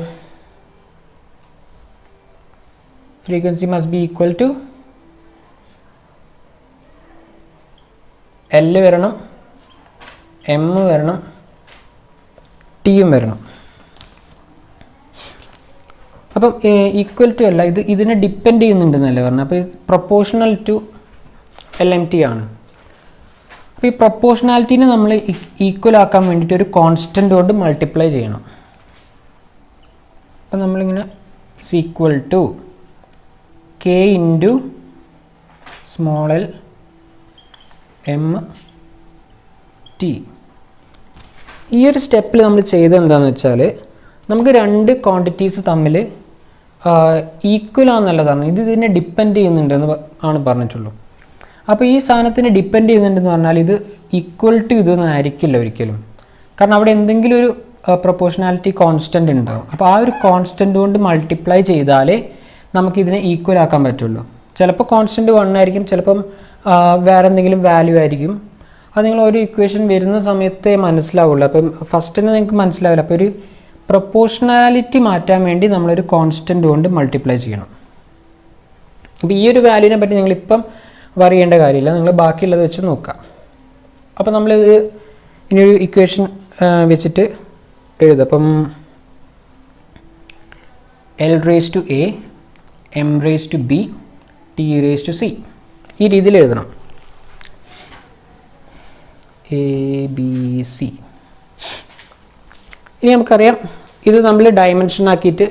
[SPEAKER 1] frequency must be equal to L വരണം, എം വരണം, ടിയും വരണം. അപ്പം ഈക്വൽ ടു അല്ല, ഇതിനെ ഡിപ്പെൻഡ് ചെയ്യുന്നുണ്ടെന്നല്ലേ പറഞ്ഞത്. അപ്പോൾ ഇത് പ്രൊപ്പോർഷണൽ ടു LMT ആണ്. അപ്പോൾ ഈ പ്രൊപ്പോർഷണാലിറ്റീനെ നമ്മൾ ഈക്വൽ ആക്കാൻ വേണ്ടിയിട്ട് ഒരു കോൺസ്റ്റൻ്റ് കൊണ്ട് മൾട്ടിപ്ലൈ ചെയ്യണം. അപ്പം നമ്മളിങ്ങനെ equal to K into small l MT. ഈ ഒരു സ്റ്റെപ്പിൽ നമ്മൾ ചെയ്തത് എന്താണെന്ന് വെച്ചാൽ, നമുക്ക് രണ്ട് ക്വാണ്ടിറ്റീസ് തമ്മിൽ ഈക്വൽ ആണെന്നുള്ളതാണ്. ഇതിനെ ഡിപ്പെൻഡ് ചെയ്യുന്നുണ്ടെന്ന് ആണ് പറഞ്ഞിട്ടുള്ളൂ. അപ്പോൾ ഈ സാധനത്തിന് ഡിപ്പെൻഡ് ചെയ്യുന്നുണ്ടെന്ന് പറഞ്ഞാൽ ഇത് ഈക്വൽ ടു ഇതൊന്നും ആയിരിക്കില്ല ഒരിക്കലും. കാരണം അവിടെ എന്തെങ്കിലും ഒരു പ്രൊപ്പോർഷണാലിറ്റി കോൺസ്റ്റൻ്റ് ഉണ്ടാവും. അപ്പോൾ ആ ഒരു കോൺസ്റ്റൻ്റ് കൊണ്ട് മൾട്ടിപ്ലൈ ചെയ്താലേ നമുക്കിതിനെ ഈക്വൽ ആക്കാൻ പറ്റുള്ളൂ. ചിലപ്പോൾ കോൺസ്റ്റൻറ്റ് 1 ആയിരിക്കും, ചിലപ്പം വേറെ എന്തെങ്കിലും വാല്യൂ ആയിരിക്കും. അത് നിങ്ങൾ ഒരു ഇക്വേഷൻ വരുന്ന സമയത്തേ മനസ്സിലാവുള്ളൂ. അപ്പം ഫസ്റ്റിന് നിങ്ങൾക്ക് മനസ്സിലാവില്ല. അപ്പോൾ ഒരു പ്രൊപ്പോർഷണാലിറ്റി മാറ്റാൻ വേണ്ടി നമ്മളൊരു കോൺസ്റ്റൻറ്റ് കൊണ്ട് മൾട്ടിപ്ലൈ ചെയ്യണം. അപ്പോൾ ഈ ഒരു വാല്യൂവിനെ പറ്റി നിങ്ങളിപ്പം അറിയേണ്ട കാര്യമില്ല, നിങ്ങൾ ബാക്കിയുള്ളത് വെച്ച് നോക്കാം. അപ്പോൾ നമ്മളിത് ഇനിയൊരു ഇക്വേഷൻ വെച്ചിട്ട് എഴുതാം. അപ്പം L raised to A, M raised to B, T raised to C ഈ രീതിയിൽ എഴുതണം. A B C. ഇനി നമുക്കറിയാം ഇത് നമ്മൾ ഡയമെൻഷൻ ആക്കിയിട്ട്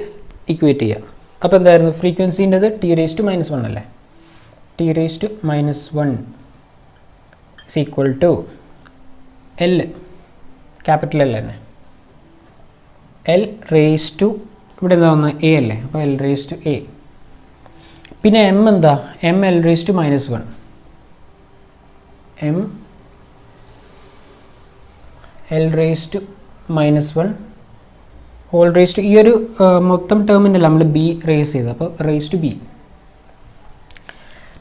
[SPEAKER 1] ഇക്വേറ്റ് ചെയ്യാം. അപ്പോൾ എന്തായിരുന്നു ഫ്രീക്വൻസിൻ്റെത് T raised to -1 അല്ലേ. T raised to -1 is equal to L, capital L തന്നെ. L raised to ഇവിടെ എന്താ വന്നത് A അല്ലേ, അപ്പോൾ L raised to A. പിന്നെ M എന്താ, M L raised to -1, M L raised to -1 whole raise to ഈ ഒരു മൊത്തം ടേമിൻ്റെ നമ്മൾ B റേസ് ചെയ്ത്, അപ്പോൾ raise to B.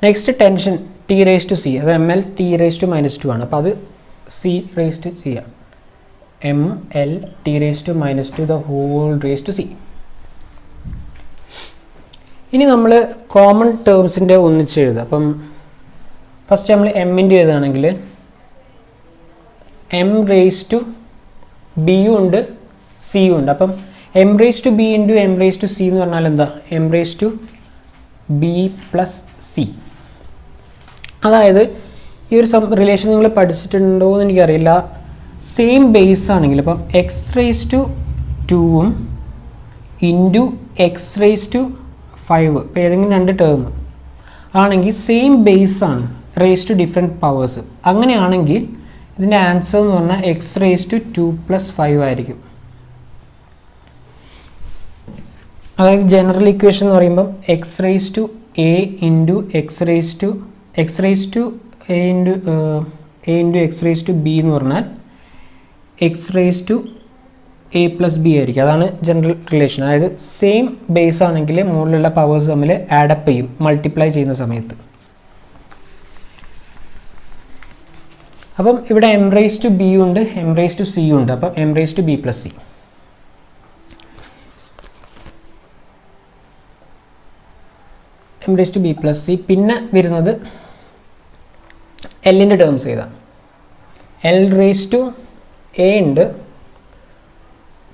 [SPEAKER 1] Next tension T raise to C, അത് ML T റേസ് ടു -2 ആണ്. അപ്പോൾ അത് C റേസ് ടു ചെയ്യാം, ML T raise to -2 the whole raise to C. ഇനി നമ്മൾ കോമൺ ടേംസിൻ്റെ ഒന്നിച്ച് എഴുതുക. അപ്പം ഫസ്റ്റ് നമ്മൾ എമ്മിൻ്റെ എഴുതുകയാണെങ്കിൽ M റേസ് ടു ബിയും ഉണ്ട് സിയും ഉണ്ട്. അപ്പം M raise to B into M raise to C എന്ന് പറഞ്ഞാൽ എന്താ, M raise to B plus C. അതായത് ഈ ഒരു റിലേഷൻ നിങ്ങൾ പഠിച്ചിട്ടുണ്ടോ എന്ന് എനിക്കറിയില്ല. സെയിം ബേസ് ആണെങ്കിൽ ഇപ്പം എക്സ് റേസ് ടു 2ഉം ഇൻറ്റു എക്സ് റേസ് ടു 5 ഇപ്പോൾ ഏതെങ്കിലും രണ്ട് ടേം ആണെങ്കിൽ സെയിം ബേസ് ആണ്, റേസ് ടു ഡിഫറെൻറ്റ് പവേഴ്സ്. അങ്ങനെയാണെങ്കിൽ ഇതിൻ്റെ ആൻസർ എന്ന് പറഞ്ഞാൽ എക്സ് റേസ് ടു 2 + 5 ആയിരിക്കും. അതായത് ജനറൽ ഇക്വേഷൻ എന്ന് പറയുമ്പം X raise to A into X raise to A into X raise to B എന്ന് പറഞ്ഞാൽ X raise to A plus B ആയിരിക്കും. അതാണ് ജനറൽ റിലേഷൻ. അതായത് സെയിം ബേസ് ആണെങ്കിൽ മുകളിലുള്ള പവേഴ്സ് തമ്മിൽ ആഡപ്പ് ചെയ്യും മൾട്ടിപ്ലൈ ചെയ്യുന്ന സമയത്ത്. അപ്പം ഇവിടെ M റേസ് ടു ബി ഉണ്ട്, M റേസ് ടു സി ഉണ്ട്. അപ്പം M raise to B plus C. M raise to B plus C. പിന്നെ വരുന്നത് എല്ലിൻ്റെ ടേംസ് ചെയ്താൽ L റേസ് ടു എ ഉണ്ട്,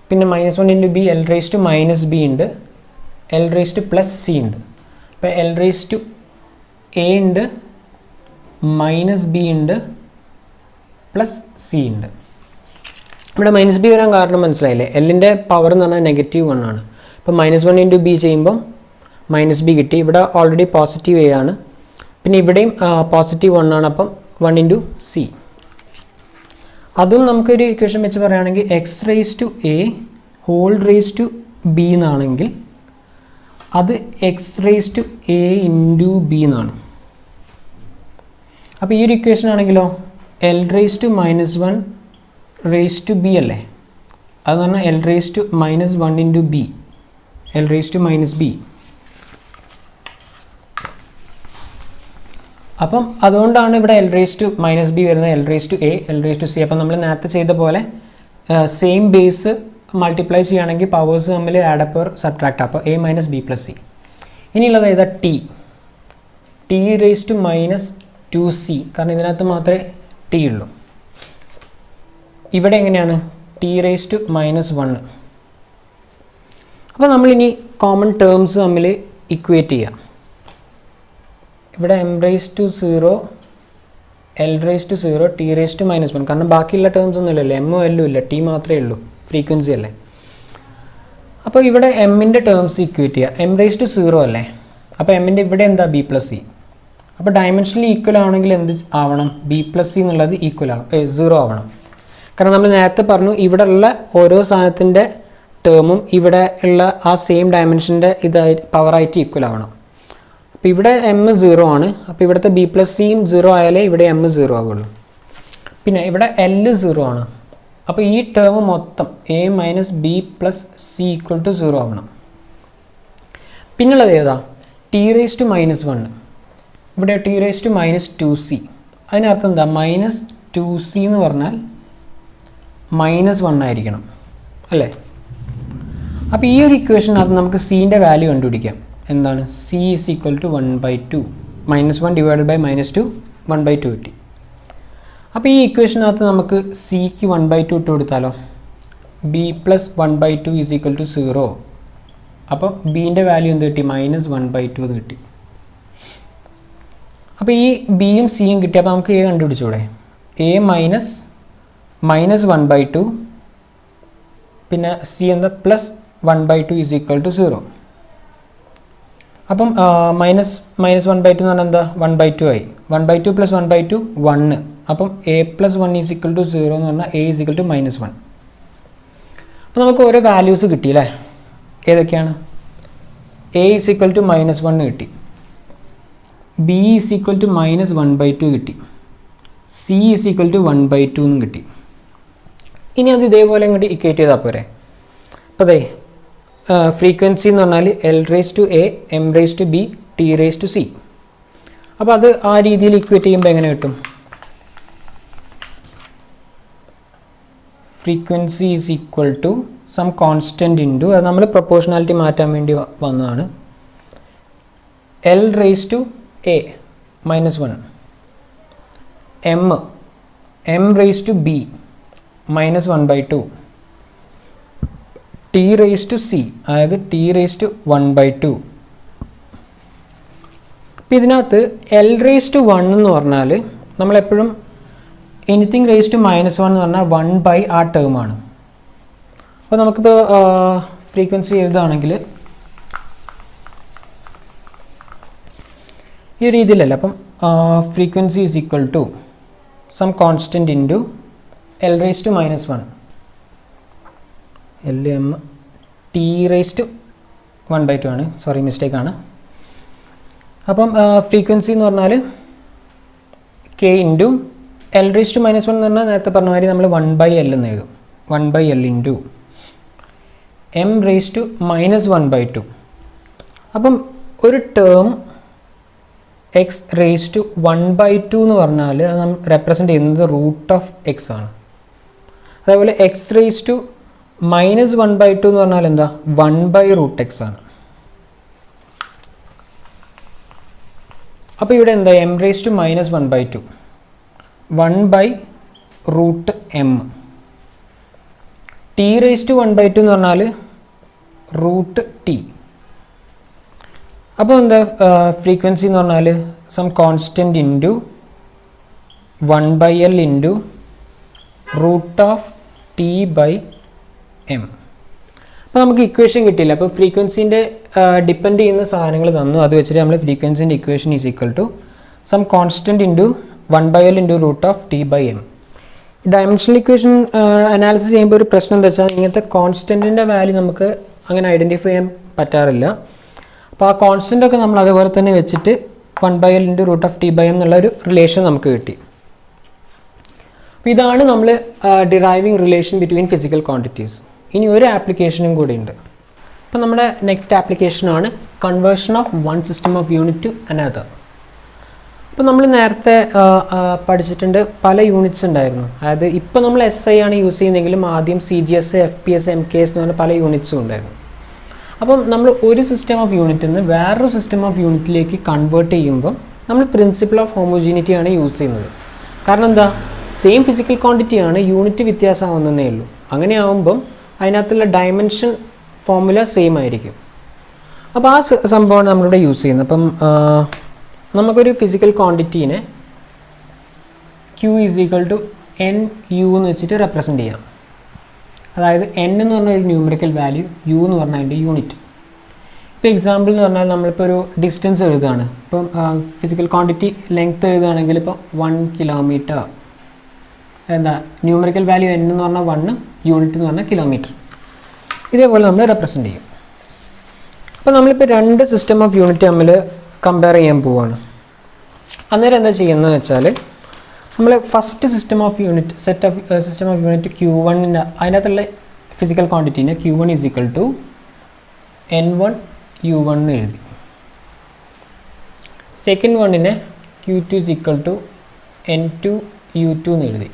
[SPEAKER 1] പിന്നെ -1 into B L raise to -b ഉണ്ട്, L raise to plus C ഉണ്ട്. അപ്പോൾ L റേസ് ടു എ ഉണ്ട്, -b ഉണ്ട്, പ്ലസ് സി ഉണ്ട്. ഇവിടെ -b വരാൻ കാരണം മനസ്സിലായില്ലേ, എല്ലിൻ്റെ പവർ എന്ന് പറഞ്ഞാൽ -1 ആണ്. അപ്പോൾ -1 ഇൻറ്റു ബി ചെയ്യുമ്പം -b കിട്ടി. ഇവിടെ ഓൾറെഡി പോസിറ്റീവ് എ ആണ്, പിന്നെ ഇവിടെയും പോസിറ്റീവ് 1 ആണ്. അപ്പം 1 ഇൻറ്റു സി. അതും നമുക്കൊരു ഇക്വേഷൻ വെച്ച് പറയുകയാണെങ്കിൽ X raise to A whole raise to B എന്നാണെങ്കിൽ അത് X raise to A into B എന്നാണ്. അപ്പോൾ ഈ ഒരു ഇക്വേഷൻ ആണെങ്കിലോ L raise to -1 raise to ബി അല്ലേ, അതെന്ന് പറഞ്ഞാൽ L raise to -1 into B, L raise to -b. അപ്പം അതുകൊണ്ടാണ് ഇവിടെ L റേസ് ടു -b വരുന്നത്, L raise to A, L raise to C. അപ്പം നമ്മൾ നേരത്തെ ചെയ്ത പോലെ സെയിം ബേസ് മൾട്ടിപ്ലൈ ചെയ്യുകയാണെങ്കിൽ പവേഴ്സ് തമ്മിൽ ആഡപ്പ് ഓർ സബ്ട്രാക്ട്. അപ്പോൾ a - b + c. ഇനിയുള്ളത് ഏതാ, T റേസ് ടു -2c, കാരണം ഇതിനകത്ത് മാത്രമേ T ഉള്ളൂ. ഇവിടെ എങ്ങനെയാണ് T റേസ് ടു -1. അപ്പോൾ നമ്മളിനി കോമൺ ടേംസ് തമ്മിൽ ഇക്വേറ്റ് ചെയ്യാം. ഇവിടെ M raise to 0, L raise to 0, T raise to -1. കാരണം ബാക്കിയുള്ള ടേംസ് ഒന്നും ഇല്ലല്ലോ, എമ്മും എല്ലും ഇല്ല, T മാത്രമേ ഉള്ളൂ, ഫ്രീക്വൻസി അല്ലേ. അപ്പോൾ ഇവിടെ എമ്മിൻ്റെ ടേംസ് ഇക്വേറ്റ് ചെയ്യുക. M റേസ് ടു 0 അല്ലേ, അപ്പോൾ എമ്മിൻ്റെ ഇവിടെ എന്താ b + c. അപ്പോൾ ഡയമെൻഷനിൽ ഈക്വൽ ആണെങ്കിൽ എന്ത് ആവണം, b + c എന്നുള്ളത് ഈക്വൽ ആവും, 0 ആവണം. കാരണം നമ്മൾ നേരത്തെ പറഞ്ഞു ഇവിടെ ഉള്ള ഓരോ സാധനത്തിൻ്റെ ടേമും ഇവിടെ ഉള്ള ആ സെയിം ഡയമെൻഷൻ്റെ പവറായിട്ട് ഈക്വൽ ആവണം. അപ്പോൾ ഇവിടെ M 0 ആണ്, അപ്പോൾ ഇവിടുത്തെ b + cയും 0 ആയാലേ ഇവിടെ M 0 ആവുള്ളൂ. പിന്നെ ഇവിടെ L 0 ആണ്, അപ്പോൾ ഈ ടേം മൊത്തം a - b + c = 0 ആവണം. പിന്നുള്ളത് ഏതാ, ടി റേസ് ടു -1, ഇവിടെ ടി റേസ് ടു -2c. അതിനർത്ഥം എന്താ? -2c എന്ന് പറഞ്ഞാൽ -1 ആയിരിക്കണം അല്ലേ? അപ്പോൾ ഈ ഒരു ഇക്വേഷനകത്ത് നമുക്ക് സീൻ്റെ വാല്യൂ കണ്ടുപിടിക്കാം. എന്താണ്? c is equal to 1/2, -1 divided by -2, 1/2 കിട്ടി. അപ്പോൾ ഈ ഇക്വേഷനകത്ത് നമുക്ക് സിക്ക് 1/2 ഇട്ട് കൊടുത്താലോ? b plus 1/2 is equal to 0. അപ്പോൾ ബീൻ്റെ വാല്യൂ എന്ത് കിട്ടി? -1/2 എന്ന് കിട്ടി. അപ്പോൾ ഈ ബിയും സിയും കിട്ടി. അപ്പോൾ നമുക്ക് എ കണ്ടുപിടിച്ചൂടെ? എ -1/2 പിന്നെ സി എന്താ? +1/2 is equal to 0. അപ്പം -1/2 എന്ന് പറഞ്ഞാൽ എന്താ? 1/2 ആയി. 1/2 + 1/2 1. അപ്പം a + 1 is equal to 0 എന്ന് പറഞ്ഞാൽ a is equal to -1. അപ്പോൾ നമുക്ക് ഓരോ വാല്യൂസ് കിട്ടി അല്ലേ? ഏതൊക്കെയാണ്? a is equal to -1 കിട്ടി, b is equal to -1/2 കിട്ടി, c is equal to 1/2 എന്നും കിട്ടി. ഇനി അത് ഇതേപോലെ ഇങ്ങോട്ട് ഇക്വേറ്റ് ചെയ്താൽ പോരെ? അപ്പോൾ അതെ, ഫ്രീക്വൻസി എന്ന് പറഞ്ഞാൽ L⁻A, M⁻B, T⁻C. അപ്പോൾ അത് ആ രീതിയിൽ ഇക്വേറ്റ് ചെയ്യുമ്പോൾ എങ്ങനെ കിട്ടും? Frequency is equal to some constant into, അത് നമ്മൾ പ്രൊപ്പോർഷണാലിറ്റി മാറ്റാൻ വേണ്ടി വന്നതാണ്, L⁻A -1, M⁻B -1/2, T⁻C അതായത് T⁻1/2. അപ്പം ഇതിനകത്ത് L⁻1 എന്ന് പറഞ്ഞാൽ നമ്മളെപ്പോഴും എനിത്തിങ് റേസ് ടു -1 എന്ന് പറഞ്ഞാൽ 1/, ആ ടേമാണ്. അപ്പോൾ നമുക്കിപ്പോൾ ഫ്രീക്വൻസി എഴുതുകയാണെങ്കിൽ ഈ ഒരു രീതിയിലല്ല. അപ്പം frequency is equal to some constant into L⁻1, LM T⁻1/2 ആണ്, സോറി മിസ്റ്റേക്കാണ്. അപ്പം ഫ്രീക്വൻസി എന്ന് പറഞ്ഞാൽ k ഇൻറ്റു L⁻1 എന്ന് പറഞ്ഞാൽ നേരത്തെ പറഞ്ഞ മാതിരി നമ്മൾ 1/L എന്ന് എഴുതും, 1/L ഇൻറ്റു M⁻1/2. അപ്പം ഒരു ടേം x⁻1/2 എന്ന് പറഞ്ഞാൽ അത് നമ്മൾ റെപ്രസെൻ്റ് ചെയ്യുന്നത് √(x) ആണ്. അതേപോലെ x⁻−1/2 എന്ന് പറഞ്ഞാൽ എന്താ? 1/√(x) ആണ്. അപ്പോൾ ഇവിടെ എന്താ? M⁻−1/2 1/√m. T⁻1/2 എന്ന് പറഞ്ഞാൽ √t. അപ്പോൾ എന്താ? ഫ്രീക്വൻസി എന്ന് പറഞ്ഞാൽ some constant into 1/L into √T/m. അപ്പോൾ നമുക്ക് ഇക്വേഷൻ കിട്ടിയില്ല. അപ്പോൾ ഫ്രീക്വൻസിൻ്റെ ഡിപ്പെൻഡ് ചെയ്യുന്ന സാധനങ്ങൾ തന്നു, അത് വെച്ചിട്ട് നമ്മൾ ഫ്രീക്വൻസിൻ്റെ equation is equal to some constant into 1/L into √T/m. Dimensional equation analysis ചെയ്യുമ്പോൾ ഒരു പ്രശ്നം എന്താ വെച്ചാൽ ഇങ്ങനത്തെ കോൺസ്റ്റൻറ്റിൻ്റെ വാല്യൂ നമുക്ക് അങ്ങനെ ഐഡൻറ്റിഫൈ ചെയ്യാൻ പറ്റാറില്ല. അപ്പോൾ ആ കോൺസ്റ്റൻ്റ് ഒക്കെ നമ്മൾ അതുപോലെ തന്നെ വെച്ചിട്ട് 1/L ഇൻറ്റു √T/m എന്നുള്ളൊരു റിലേഷൻ നമുക്ക് കിട്ടി. അപ്പോൾ ഇതാണ് നമ്മൾ deriving relation between physical quantities. ഇനി ഒരു ആപ്ലിക്കേഷനും കൂടി ഉണ്ട്. അപ്പോൾ നമ്മുടെ നെക്സ്റ്റ് ആപ്ലിക്കേഷനാണ് conversion of one system of unit two another. അപ്പോൾ നമ്മൾ നേരത്തെ പഠിച്ചിട്ടുണ്ട് പല യൂണിറ്റ്സ് ഉണ്ടായിരുന്നു. അതായത് ഇപ്പോൾ നമ്മൾ SI ആണ് യൂസ് ചെയ്യുന്നതെങ്കിലും ആദ്യം CGS, FPS, MKS എന്ന് പറഞ്ഞ പല യൂണിറ്റ്സും ഉണ്ടായിരുന്നു. അപ്പം നമ്മൾ ഒരു സിസ്റ്റം ഓഫ് യൂണിറ്റിൽ നിന്ന് വേറൊരു സിസ്റ്റം ഓഫ് യൂണിറ്റിലേക്ക് കൺവേർട്ട് ചെയ്യുമ്പോൾ നമ്മൾ പ്രിൻസിപ്പിൾ ഓഫ് ഹോമോജീനിറ്റി ആണ് യൂസ് ചെയ്യുന്നത്. കാരണം എന്താ? സെയിം ഫിസിക്കൽ ക്വാണ്ടിറ്റിയാണ്, യൂണിറ്റ് വ്യത്യാസമാവുന്നതേ ഉള്ളൂ. അങ്ങനെ ആവുമ്പം അതിനകത്തുള്ള ഡയമെൻഷൻ ഫോർമുല സെയിം ആയിരിക്കും. അപ്പോൾ ആ സംഭവമാണ് നമ്മളിവിടെ യൂസ് ചെയ്യുന്നത്. അപ്പം നമുക്കൊരു ഫിസിക്കൽ ക്വാണ്ടിറ്റീനെ Q = NU എന്ന് വെച്ചിട്ട് റെപ്രസെൻ്റ് ചെയ്യാം. അതായത് N എന്ന് പറഞ്ഞ ഒരു ന്യൂമറിക്കൽ വാല്യൂ, U എന്ന് പറഞ്ഞാൽ അതിൻ്റെ യൂണിറ്റ്. ഇപ്പോൾ എക്സാമ്പിൾ എന്ന് പറഞ്ഞാൽ നമ്മളിപ്പോൾ ഒരു ഡിസ്റ്റൻസ് എഴുതുകയാണ്. ഇപ്പം ഫിസിക്കൽ ക്വാണ്ടിറ്റി ലെങ്ത്ത് എഴുതുകയാണെങ്കിൽ ഇപ്പോൾ 1 കിലോമീറ്റർ, എന്താ ന്യൂമറിക്കൽ വാല്യൂ N എന്ന് പറഞ്ഞാൽ 1, യൂണിറ്റ് എന്ന് പറഞ്ഞാൽ കിലോമീറ്റർ. ഇതേപോലെ നമ്മൾ റെപ്രസെൻ്റ് ചെയ്യും. അപ്പോൾ നമ്മളിപ്പോൾ രണ്ട് സിസ്റ്റം ഓഫ് യൂണിറ്റ് തമ്മിൽ കമ്പയർ ചെയ്യാൻ പോവുകയാണ്. അന്നേരം എന്താ ചെയ്യുന്നത് വെച്ചാൽ നമ്മൾ first system of unit system of unit Q1 അതിനകത്തുള്ള ഫിസിക്കൽ ക്വാണ്ടിറ്റീനെ Q1 = N1 U1 എന്ന് എഴുതി. സെക്കൻഡ് വണ്ണിനെ Q2 is equal to N2 U2 എന്ന് എഴുതി.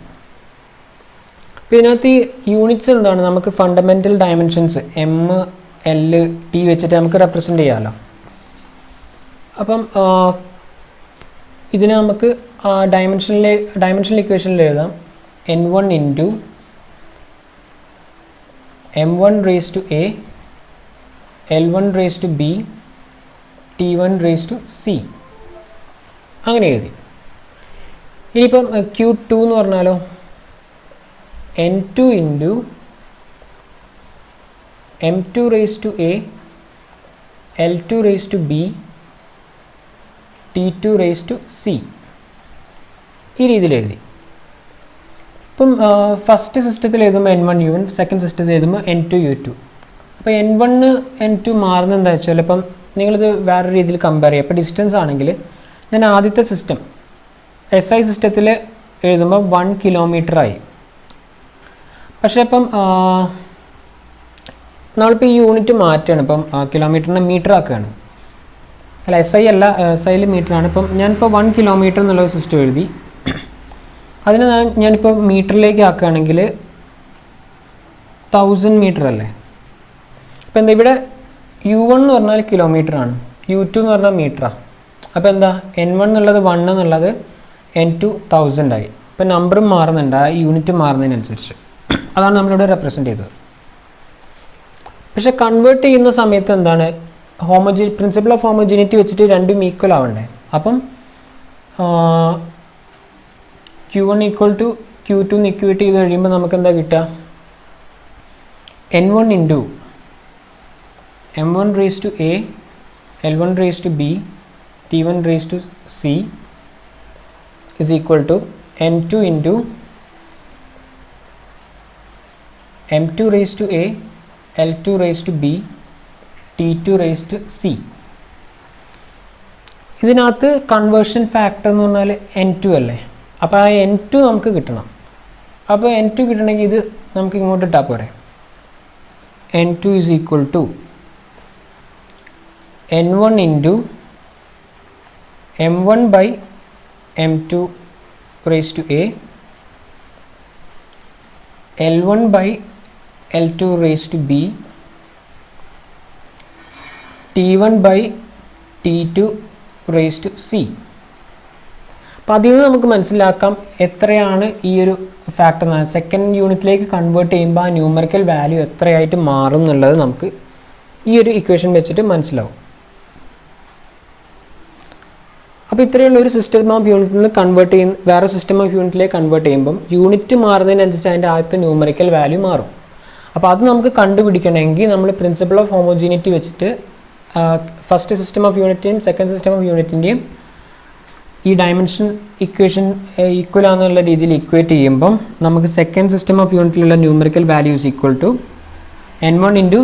[SPEAKER 1] അപ്പോൾ ഇതിനകത്ത് ഈ യൂണിറ്റ്സ് എന്താണ്, നമുക്ക് fundamental dimensions M L T വെച്ചിട്ട് നമുക്ക് റെപ്രസെൻ്റ് ചെയ്യാമല്ലോ. അപ്പം ഇതിനെ നമുക്ക് ഡയമെൻഷണൽ ഇക്വേഷനിൽ എഴുതാം N1 into M1 raised to A, L1 raised to B, T1 raised to C അങ്ങനെ എഴുതി. ഇനിയിപ്പം Q2 എന്ന് പറഞ്ഞാലോ N2 into M2 raised to A, L2 raised to B, T2 raised to C ഈ രീതിയിൽ എഴുതി. ഇപ്പം ഫസ്റ്റ് സിസ്റ്റത്തിൽ എഴുതുമ്പോൾ N1 U1, സെക്കൻഡ് സിസ്റ്റത്തിൽ എഴുതുമ്പോൾ N2 U2. അപ്പോൾ N1 N2 മാറുന്നത് എന്താ വെച്ചാൽ, ഇപ്പം നിങ്ങളിത് വേറെ രീതിയിൽ കമ്പയർ ചെയ്യുക. ഇപ്പോൾ ഡിസ്റ്റൻസ് ആണെങ്കിൽ ഞാൻ ആദ്യത്തെ സിസ്റ്റം SI സിസ്റ്റത്തിൽ എഴുതുമ്പോൾ 1 കിലോമീറ്റർ ആയി. പക്ഷേ ഇപ്പം നമ്മളിപ്പോൾ ഈ യൂണിറ്റ് മാറ്റുകയാണ്, ഇപ്പം കിലോമീറ്ററിനെ മീറ്റർ ആക്കുകയാണ്. അല്ല, SI അല്ല, SIയിൽ മീറ്ററാണ്. ഇപ്പം ഞാനിപ്പോൾ 1 കിലോമീറ്റർ എന്നുള്ള സിസ്റ്റം എഴുതി. അതിന് ഞാനിപ്പോൾ മീറ്ററിലേക്ക് ആക്കുകയാണെങ്കിൽ 1000 മീറ്റർ അല്ലേ. അപ്പോൾ എന്താ, ഇവിടെ U1 എന്ന് പറഞ്ഞാൽ കിലോമീറ്ററാണ്, U2 എന്ന് പറഞ്ഞാൽ മീറ്ററാണ്. അപ്പോൾ എന്താ, N1 എന്നുള്ളത് 1 എന്നുള്ളത് N2 1000 ആയി. ഇപ്പോൾ നമ്പറും മാറുന്നുണ്ട്, ആ യൂണിറ്റ് മാറുന്നതിനനുസരിച്ച്. അതാണ് നമ്മളിവിടെ റെപ്രസെൻ്റ് ചെയ്തത്. പക്ഷെ കൺവേർട്ട് ചെയ്യുന്ന സമയത്ത് എന്താണ്, പ്രിൻസിപ്പിൾ ഓഫ് ഹോമോജിനിറ്റി വെച്ചിട്ട് രണ്ടും ഈക്വൽ ആവണ്ടേ. അപ്പം Q1 ഈക്വൽ ടു Q2 എന്ന് ഇക്വേറ്റ് ചെയ്ത് കഴിയുമ്പോൾ നമുക്ക് എന്താ കിട്ടുക, N1 into M1 raised to A, L1 raised to B, T1 raised to C is equal to N2 into M2 raised to A, L2 raised to B, T2 raised to C. ഇതിനകത്ത് conversion factor എന്ന് പറഞ്ഞാൽ N2 അല്ലേ. അപ്പോൾ ആ N2 നമുക്ക് കിട്ടണം. അപ്പോൾ N2 കിട്ടണമെങ്കിൽ ഇത് നമുക്ക് ഇങ്ങോട്ട് ഇട്ടാൽ പോരെ. N2 is equal to N1 into M1 by M2 raised to A, L1 by L2 raised to B, T1 by T2 raised to C. അപ്പോൾ അതിൽ നിന്ന് നമുക്ക് മനസ്സിലാക്കാം എത്രയാണ് ഈ ഒരു ഫാക്ടർ, സെക്കൻഡ് യൂണിറ്റിലേക്ക് കൺവേർട്ട് ചെയ്യുമ്പോൾ ആ ന്യൂമറിക്കൽ വാല്യൂ എത്രയായിട്ട് മാറും എന്നുള്ളത് നമുക്ക് ഈ ഒരു ഇക്വേഷൻ വെച്ചിട്ട് മനസ്സിലാവും. അപ്പോൾ ഇത്രയുള്ള ഒരു സിസ്റ്റം ഓഫ് യൂണിറ്റിൽ നിന്ന് കൺവേർട്ട് ചെയ്യുന്ന വേറെ സിസ്റ്റം ഓഫ് യൂണിറ്റിലേക്ക് കൺവേർട്ട് ചെയ്യുമ്പം യൂണിറ്റ് മാറുന്നതിനനുസരിച്ച് അതിൻ്റെ ആദ്യത്തെ ന്യൂമറിക്കൽ വാല്യൂ മാറും. അപ്പോൾ അത് നമുക്ക് കണ്ടുപിടിക്കണമെങ്കിൽ നമ്മൾ പ്രിൻസിപ്പിൾ ഓഫ് ഹോമോജിനിറ്റി വെച്ചിട്ട് ഫസ്റ്റ് സിസ്റ്റം ഓഫ് യൂണിറ്റിൻ്റെയും സെക്കൻഡ് സിസ്റ്റം ഓഫ് യൂണിറ്റിൻ്റെയും ഈ ഡയമെൻഷൻ ഇക്വേഷൻ ഈക്വൽ ആണെന്നുള്ള രീതിയിൽ ഇക്വേറ്റ് ചെയ്യുമ്പം നമുക്ക് സെക്കൻഡ് സിസ്റ്റം ഓഫ് യൂണിറ്റിലുള്ള numerical values equal to N1 into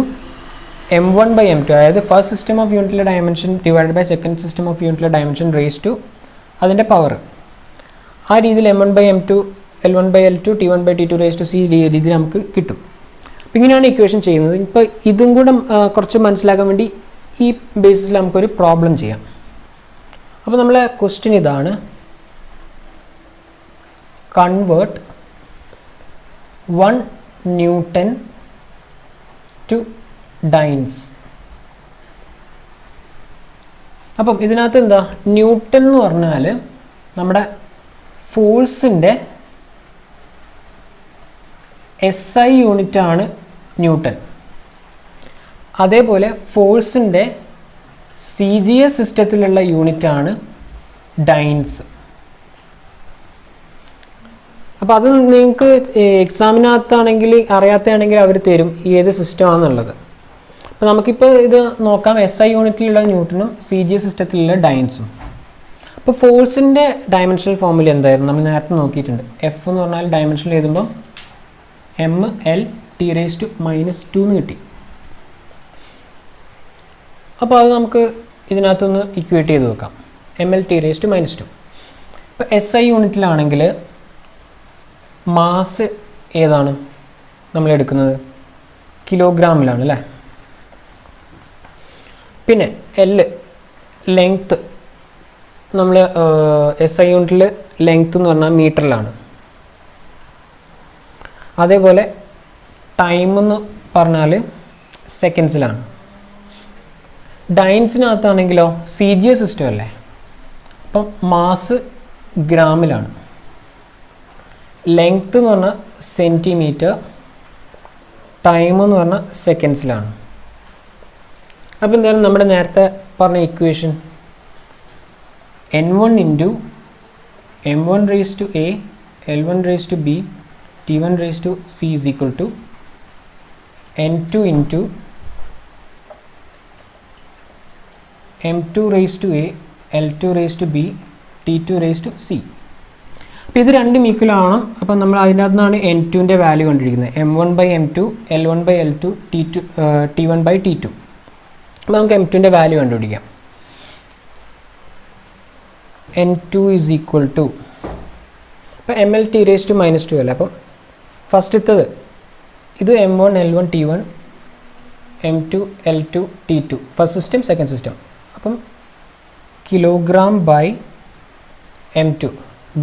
[SPEAKER 1] M1 by M2, അതായത് ഫസ്റ്റ് സിസ്റ്റം ഓഫ് യൂണിറ്റിലെ dimension divide by second system of യൂണിറ്റിലെ ഡയമെൻഷൻ റേസ് ടു അതിൻ്റെ പവർ. ആ രീതിയിൽ M1 by M2, L1 by L2, T1 by T2 raise to C രീതിയിൽ നമുക്ക് കിട്ടും. അപ്പോൾ ഇങ്ങനെയാണ് ഇക്വേഷൻ ചെയ്യുന്നത്. ഇപ്പോൾ ഇതും കൂടെ കുറച്ച് മനസ്സിലാക്കാൻ വേണ്ടി ഈ ബേസിസിൽ നമുക്കൊരു പ്രോബ്ലം ചെയ്യാം. അപ്പോൾ നമ്മളെ ക്വസ്റ്റ്യൻ ഇതാണ്, കൺവേർട്ട് 1 Newton ടു ഡൈൻസ്. അപ്പം ഇതിനകത്ത് എന്താ, ന്യൂട്ടൺ എന്ന് പറഞ്ഞാൽ നമ്മുടെ ഫോഴ്സിൻ്റെ SI യൂണിറ്റാണ് ന്യൂട്ടൺ. അതേപോലെ ഫോഴ്സിൻ്റെ CGS സിസ്റ്റത്തിലുള്ള യൂണിറ്റാണ് ഡൈൻസ്. അപ്പോൾ അത് നിങ്ങൾക്ക് എക്സാമിനകത്താണെങ്കിൽ അറിയാത്തതാണെങ്കിൽ അവർ തരും ഏത് സിസ്റ്റമാണെന്നുള്ളത്. അപ്പോൾ നമുക്കിപ്പോൾ ഇത് നോക്കാം, SI യൂണിറ്റിലുള്ള ന്യൂട്ടനും CGS സിസ്റ്റത്തിലുള്ള ഡൈൻസും. അപ്പോൾ ഫോഴ്സിൻ്റെ ഡയമെൻഷണൽ ഫോമിൽ എന്തായിരുന്നു നമ്മൾ നേരത്തെ നോക്കിയിട്ടുണ്ട്. F എന്ന് പറഞ്ഞാൽ ഡയമെൻഷനിൽ എഴുതുമ്പോൾ MLT⁻² എന്ന് കിട്ടി. അപ്പോൾ അത് നമുക്ക് ഇതിനകത്തൊന്ന് ഇക്വേറ്റ് ചെയ്ത് നോക്കാം, MLT⁻². ഇപ്പോൾ SI യൂണിറ്റിലാണെങ്കിൽ മാസ് ഏതാണ് നമ്മൾ എടുക്കുന്നത്, കിലോഗ്രാമിലാണ് അല്ലേ. പിന്നെ L ലെങ്ത്ത് നമ്മൾ SI യൂണിറ്റിൽ ലെങ്ത് എന്ന് പറഞ്ഞാൽ മീറ്ററിലാണ്. അതേപോലെ ടൈം എന്ന് പറഞ്ഞാൽ സെക്കൻഡ്സിലാണ്. ഡൈൻസിനകത്താണെങ്കിലോ CGS സിസ്റ്റം അല്ലേ, അപ്പം മാസ് ഗ്രാമിലാണ്, ലെങ്ത് എന്ന് പറഞ്ഞാൽ സെൻറ്റിമീറ്റർ, ടൈം എന്ന് പറഞ്ഞാൽ സെക്കൻഡ്സിലാണ്. അപ്പോൾ എന്തായാലും നമ്മുടെ നേരത്തെ പറഞ്ഞ equation N1 into M1 raise to A L1 raise to B T1 raise to C is equal to N2 into M2 raise to A L2 raise to B T2 raise to C. അപ്പോൾ ഇത് രണ്ടും equal ആവണം. അപ്പം നമ്മൾ അതിനകത്ത് നിന്നാണ് N2ൻ്റെ value കണ്ടിരിക്കുന്നത്. M1/M2 L1/L2 T1/T2. അപ്പോൾ നമുക്ക് M2ൻ്റെ വാല്യൂ കണ്ടുപിടിക്കാം. N2 ഈസ് ഈക്വൽ ടു, അപ്പോൾ MLT റേസ് ടു -2 അല്ലേ, അപ്പം ഫസ്റ്റത്തത് ഇത് M1 L1 T1 M2 L2 T2 first system second system. അപ്പം kilogram by M2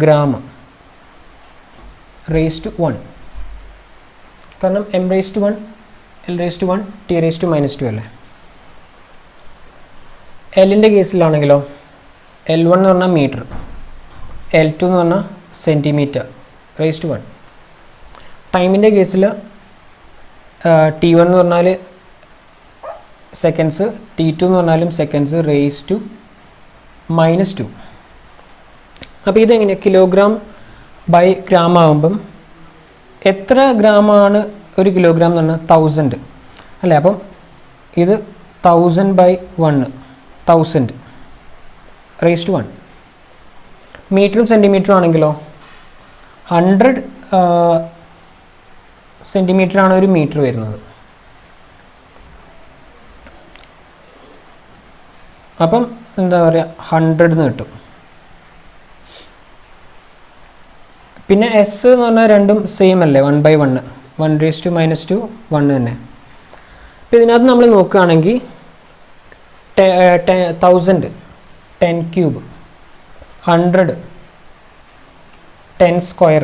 [SPEAKER 1] gram raise to 1, കാരണം M raise to 1 L raise to 1 T raise to -2 അല്ലേ. എല്ലിൻ്റെ കേസിലാണെങ്കിലോ L1 എന്ന് പറഞ്ഞാൽ മീറ്റർ, L2 എന്ന് പറഞ്ഞാൽ സെൻറ്റിമീറ്റർ റേസ് ടു 1. ടൈമിൻ്റെ കേസിൽ T1 എന്ന് പറഞ്ഞാൽ സെക്കൻഡ്സ്, T2 എന്ന് പറഞ്ഞാലും സെക്കൻഡ്സ് റേസ് ടു -2. അപ്പോൾ ഇതെങ്ങനെയാണ് കിലോഗ്രാം ബൈ ഗ്രാം ആകുമ്പം എത്ര ഗ്രാമാണ് ഒരു കിലോഗ്രാം എന്ന് പറഞ്ഞാൽ 1000 അല്ലേ. അപ്പം ഇത് 1000/1 1000 റേസ് ടു 1. മീറ്ററും സെൻറ്റിമീറ്ററും ആണെങ്കിലോ 100 സെൻറ്റിമീറ്ററാണ് ഒരു മീറ്റർ വരുന്നത്. അപ്പം എന്താ പറയുക 100 എന്ന് കിട്ടും. പിന്നെ S എന്ന് പറഞ്ഞാൽ രണ്ടും സെയിം അല്ലേ, 1/1 1 റേസ് ടു -2 1 തന്നെ. അപ്പോൾ ഇതിനകത്ത് നമ്മൾ നോക്കുകയാണെങ്കിൽ 1000 10 ക്യൂബ് 100 10 സ്ക്വയർ.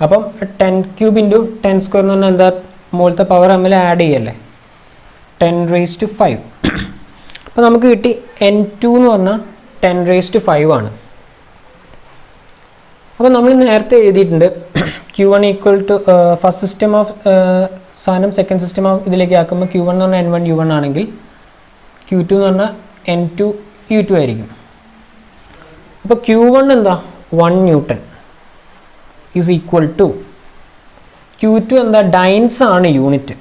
[SPEAKER 1] അപ്പം 10 ക്യൂബ് ഇൻറ്റു 10 സ്ക്വയർ എന്ന് പറഞ്ഞാൽ എന്താ, മുകളിലത്തെ പവർ തമ്മിൽ ആഡ് ചെയ്യല്ലേ, 10 റേസ് ടു 5. അപ്പോൾ നമുക്ക് കിട്ടി N2 എന്ന് പറഞ്ഞാൽ 10 റേസ് ടു 5 ആണ്. അപ്പോൾ നമ്മൾ നേരത്തെ എഴുതിയിട്ടുണ്ട് Q1 equal to first system of സാധനം സെക്കൻഡ് സിസ്റ്റം ഓഫ് ഇതിലേക്ക് ആക്കുമ്പോൾ Q1 എന്ന് പറഞ്ഞാൽ N1 U1 ആണെങ്കിൽ Q2 എന്ന് പറഞ്ഞാൽ N2 U2 ആയിരിക്കും. അപ്പോൾ Q1 എന്താ 1 newton is equal to Q2 എന്താ ഡൈൻസ് ആണ് യൂണിറ്റ്,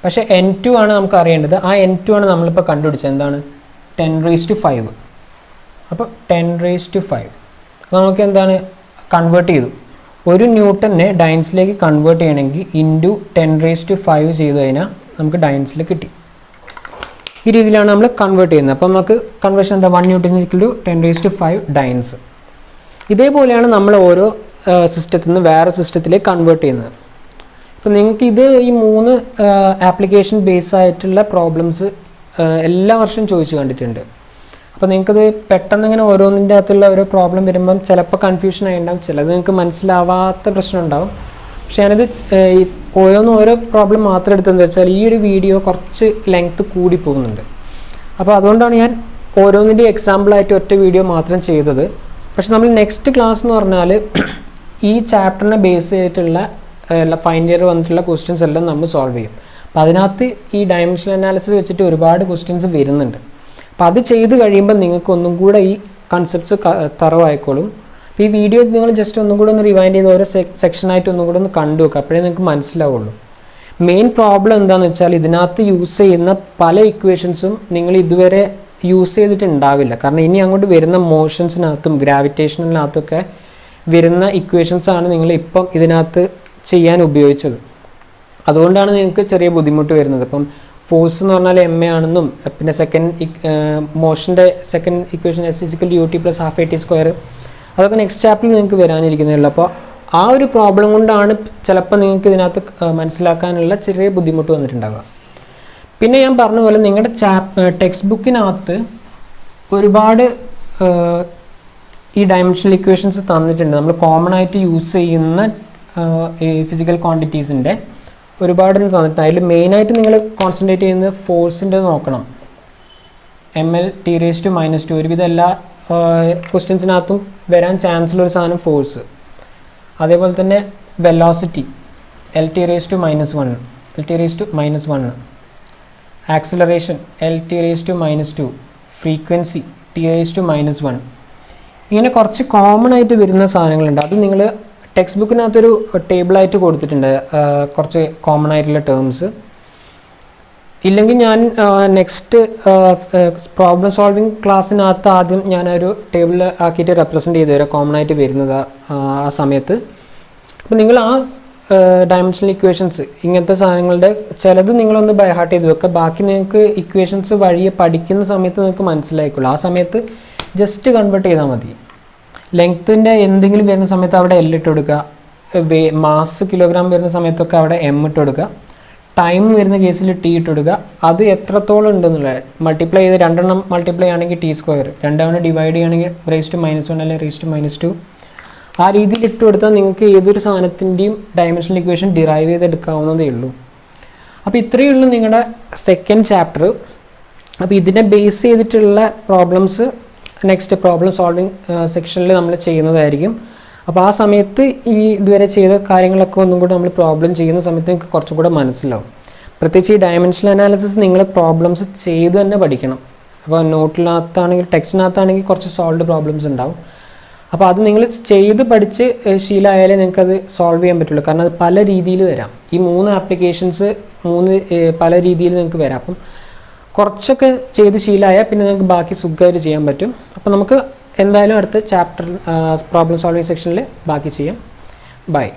[SPEAKER 1] പക്ഷേ N2 ആണ് നമുക്ക് അറിയേണ്ടത്. ആ N2 ആണ് നമ്മളിപ്പോൾ കണ്ടുപിടിച്ചത്, എന്താണ് 10 റേസ് ടു 5. അപ്പോൾ 10 റേസ് ടു 5 നമുക്ക് എന്താണ് കൺവേർട്ട് ചെയ്തു. ഒരു ന്യൂട്ടനെ ഡൈൻസിലേക്ക് കൺവേർട്ട് ചെയ്യണമെങ്കിൽ ഇൻറ്റു 10 റേസ് ടു 5 ചെയ്ത് കഴിഞ്ഞാൽ നമുക്ക് ഡൈൻസിൽ കിട്ടി. ഈ രീതിയിലാണ് നമ്മൾ കൺവേർട്ട് ചെയ്യുന്നത്. അപ്പം നമുക്ക് കൺവേർഷൻ എന്താ 1 newton equal to 10 raise to 5 dynes. ഇതേപോലെയാണ് നമ്മൾ ഓരോ സിസ്റ്റത്തിൽ നിന്ന് വേറെ സിസ്റ്റത്തിലേക്ക് കൺവേർട്ട് ചെയ്യുന്നത്. അപ്പോൾ നിങ്ങൾക്ക് ഇത് ഈ 3 ആപ്ലിക്കേഷൻ ബേസ് ആയിട്ടുള്ള പ്രോബ്ലംസ് എല്ലാ വർഷവും ചോദിച്ചു കണ്ടിട്ടുണ്ട്. അപ്പോൾ നിങ്ങൾക്കത് പെട്ടെന്ന് ഇങ്ങനെ ഓരോന്നിൻ്റെ അകത്തുള്ള ഓരോ പ്രോബ്ലം വരുമ്പം ചിലപ്പോൾ കൺഫ്യൂഷൻ ആയി ഉണ്ടാവും, ചിലത് നിങ്ങൾക്ക് മനസ്സിലാവാത്ത പ്രശ്നം ഉണ്ടാവും. പക്ഷേ ഞാനത് ഓരോ പ്രോബ്ലം മാത്രം എടുത്തതെന്ന് വെച്ചാൽ ഈ ഒരു വീഡിയോ കുറച്ച് ലെങ്ത്ത് കൂടി പോകുന്നുണ്ട്. അപ്പോൾ അതുകൊണ്ടാണ് ഞാൻ ഓരോന്നിൻ്റെ എക്സാമ്പിളായിട്ട് ഒറ്റ വീഡിയോ മാത്രം ചെയ്തത്. പക്ഷെ നമ്മൾ നെക്സ്റ്റ് ക്ലാസ് എന്ന് പറഞ്ഞാൽ ഈ ചാപ്റ്ററിനെ ബേസ് ചെയ്തിട്ടുള്ള ഫൈനൽ ഇയർ വന്നിട്ടുള്ള ക്വസ്റ്റ്യൻസ് എല്ലാം നമ്മൾ സോൾവ് ചെയ്യും. അപ്പോൾ അതിനകത്ത് ഈ ഡയമെൻഷണൽ അനാലിസിസ് വെച്ചിട്ട് ഒരുപാട് ക്വസ്റ്റ്യൻസ് വരുന്നുണ്ട്. അപ്പോൾ അത് ചെയ്ത് കഴിയുമ്പോൾ നിങ്ങൾക്ക് ഒന്നും കൂടെ ഈ കൺസെപ്റ്റ്സ് തറവായിക്കോളും. അപ്പോൾ ഈ വീഡിയോ നിങ്ങൾ ജസ്റ്റ് ഒന്നും കൂടെ ഒന്ന് റിവൈൻഡ് ചെയ്ത് ഓരോ സെക്ഷനായിട്ട് ഒന്നും കൂടെ ഒന്ന് കണ്ടു വെക്കുക, അപ്പോഴേ നിങ്ങൾക്ക് മനസ്സിലാവുള്ളൂ. മെയിൻ പ്രോബ്ലം എന്താണെന്ന് വെച്ചാൽ ഇതിനകത്ത് യൂസ് ചെയ്യുന്ന പല ഇക്വേഷൻസും നിങ്ങൾ ഇതുവരെ യൂസ് ചെയ്തിട്ടുണ്ടാവില്ല. കാരണം ഇനി അങ്ങോട്ട് വരുന്ന മോഷൻസിനകത്തും ഗ്രാവിറ്റേഷനിനകത്തൊക്കെ വരുന്ന ഇക്വേഷൻസാണ് നിങ്ങൾ ഇപ്പം ഇതിനകത്ത് ചെയ്യാൻ ഉപയോഗിച്ചത്. അതുകൊണ്ടാണ് നിങ്ങൾക്ക് ചെറിയ ബുദ്ധിമുട്ട് വരുന്നത്. ഇപ്പം ഫോഴ്സ് എന്ന് പറഞ്ഞാൽ MA ആണെന്നും, പിന്നെ second മോഷൻ്റെ second equation S=UT + ½ AT², അതൊക്കെ നെക്സ്റ്റ് ചാപ്റ്ററിൽ നിങ്ങൾക്ക് വരാനിരിക്കുന്നേ. അപ്പോൾ ആ ഒരു പ്രോബ്ലം കൊണ്ടാണ് ചിലപ്പോൾ നിങ്ങൾക്ക് ഇതിനകത്ത് മനസ്സിലാക്കാനുള്ള ചെറിയ ബുദ്ധിമുട്ട് വന്നിട്ടുണ്ടാവുക. പിന്നെ ഞാൻ പറഞ്ഞ പോലെ നിങ്ങളുടെ ടെക്സ്റ്റ് ബുക്കിനകത്ത് ഒരുപാട് ഈ ഡയമെൻഷണൽ ഇക്വേഷൻസ് തന്നിട്ടുണ്ട്. നമ്മൾ കോമൺ ആയിട്ട് യൂസ് ചെയ്യുന്ന ഈ ഫിസിക്കൽ ക്വാണ്ടിറ്റീസിൻ്റെ ഒരുപാട് തന്നിട്ടുണ്ട്. അതിൽ മെയിനായിട്ട് നിങ്ങൾ കോൺസെൻട്രേറ്റ് ചെയ്യുന്നത് ഫോഴ്സിൻ്റെ നോക്കണം. ml(T⁻²) ഒരുവിധം എല്ലാ ക്വസ്റ്റ്യൻസിനകത്തും വരാൻ ചാൻസുള്ള ഒരു സാധനം ഫോഴ്സ്. അതേപോലെ തന്നെ velocity L(T⁻1), acceleration L(T⁻²), frequency T⁻1. ഇങ്ങനെ കുറച്ച് കോമൺ ആയിട്ട് വരുന്ന സാധനങ്ങളുണ്ട്. അത് നിങ്ങൾ ടെക്സ്റ്റ് ബുക്കിനകത്തൊരു ടേബിളായിട്ട് കൊടുത്തിട്ടുണ്ട്, കുറച്ച് കോമൺ ആയിട്ടുള്ള ടേംസ്. ഇല്ലെങ്കിൽ ഞാൻ നെക്സ്റ്റ് പ്രോബ്ലം സോൾവിങ് ക്ലാസ്സിനകത്ത് ആദ്യം ഞാനൊരു ടേബിൾ ആക്കിയിട്ട് റെപ്രസെൻറ്റ് ചെയ്ത് തരാം, കോമൺ ആയിട്ട് വരുന്നത് ആ സമയത്ത്. അപ്പോൾ നിങ്ങൾ ആ ഡയമെൻഷണൽ ഇക്വേഷൻസ് ഇങ്ങനത്തെ സാധനങ്ങളുടെ ചിലത് നിങ്ങളൊന്ന് ബൈ ഹാർട്ട് ചെയ്ത് വെക്കുക. ബാക്കി നിങ്ങൾക്ക് ഇക്വേഷൻസ് വഴിയെ പഠിക്കുന്ന സമയത്ത് നിങ്ങൾക്ക് മനസ്സിലായിക്കുള്ളൂ. ആ സമയത്ത് ജസ്റ്റ് കൺവേർട്ട് ചെയ്താൽ മതി. ലെങ്ത്തിൻ്റെ എന്തെങ്കിലും വരുന്ന സമയത്ത് അവിടെ L ഇട്ട് കൊടുക്കുക, മാസ് കിലോഗ്രാം വരുന്ന സമയത്തൊക്കെ അവിടെ M ഇട്ട് കൊടുക്കുക, ടൈം വരുന്ന കേസിൽ T ഇട്ട് കൊടുക്കുക. അത് എത്രത്തോളം ഉണ്ടെന്നുള്ള മൾട്ടിപ്ലൈ ചെയ്ത് 2 മൾട്ടിപ്ലൈ ആണെങ്കിൽ T², 2 ഡിവൈഡ് ചെയ്യുകയാണെങ്കിൽ (1) അല്ലെങ്കിൽ (2) ആ രീതിയിൽ ഇട്ട് കൊടുത്താൽ നിങ്ങൾക്ക് ഏതൊരു സാധനത്തിൻ്റെയും ഡയമെൻഷണൽ ഇക്വേഷൻ ഡിറൈവ് ചെയ്തെടുക്കാവുന്നതേ ഉള്ളൂ. അപ്പോൾ ഇത്രയേ ഉള്ളൂ നിങ്ങളുടെ സെക്കൻഡ് ചാപ്റ്റർ. അപ്പോൾ ഇതിനെ ബേസ് ചെയ്തിട്ടുള്ള പ്രോബ്ലംസ് നെക്സ്റ്റ് പ്രോബ്ലം സോൾവിങ് സെക്ഷനിൽ നമ്മൾ ചെയ്യുന്നതായിരിക്കും. അപ്പോൾ ആ സമയത്ത് ഈ ഇതുവരെ ചെയ്ത കാര്യങ്ങളൊക്കെ ഒന്നും കൂടെ നമ്മൾ പ്രോബ്ലം ചെയ്യുന്ന സമയത്ത് നിങ്ങൾക്ക് കുറച്ചും കൂടെ മനസ്സിലാവും. പ്രത്യേകിച്ച് ഈ ഡയമെൻഷണൽ അനാലിസിസ് നിങ്ങൾ പ്രോബ്ലംസ് ചെയ്ത് തന്നെ പഠിക്കണം. അപ്പോൾ നോട്ടിനകത്താണെങ്കിൽ ടെക്സ്റ്റിനകത്താണെങ്കിൽ കുറച്ച് സോൾവ്ഡ് പ്രോബ്ലംസ് ഉണ്ടാവും. അപ്പോൾ അത് നിങ്ങൾ ചെയ്ത് പഠിച്ച് ശീലമായാലേ നിങ്ങൾക്കത് സോൾവ് ചെയ്യാൻ പറ്റുള്ളൂ. കാരണം അത് പല രീതിയിൽ വരാം. ഈ 3 ആപ്ലിക്കേഷൻസ് പല രീതിയിൽ നിങ്ങൾക്ക് വരാം. അപ്പം കുറച്ചൊക്കെ ചെയ്ത് ശീലമായാൽ പിന്നെ നിങ്ങൾക്ക് ബാക്കി സുഖമായിട്ട് ചെയ്യാൻ പറ്റും. അപ്പോൾ നമുക്ക് എന്തായാലും അടുത്ത ചാപ്റ്റർ പ്രോബ്ലം സോൾവിങ് സെക്ഷനിൽ ബാക്കി ചെയ്യാം. ബൈ.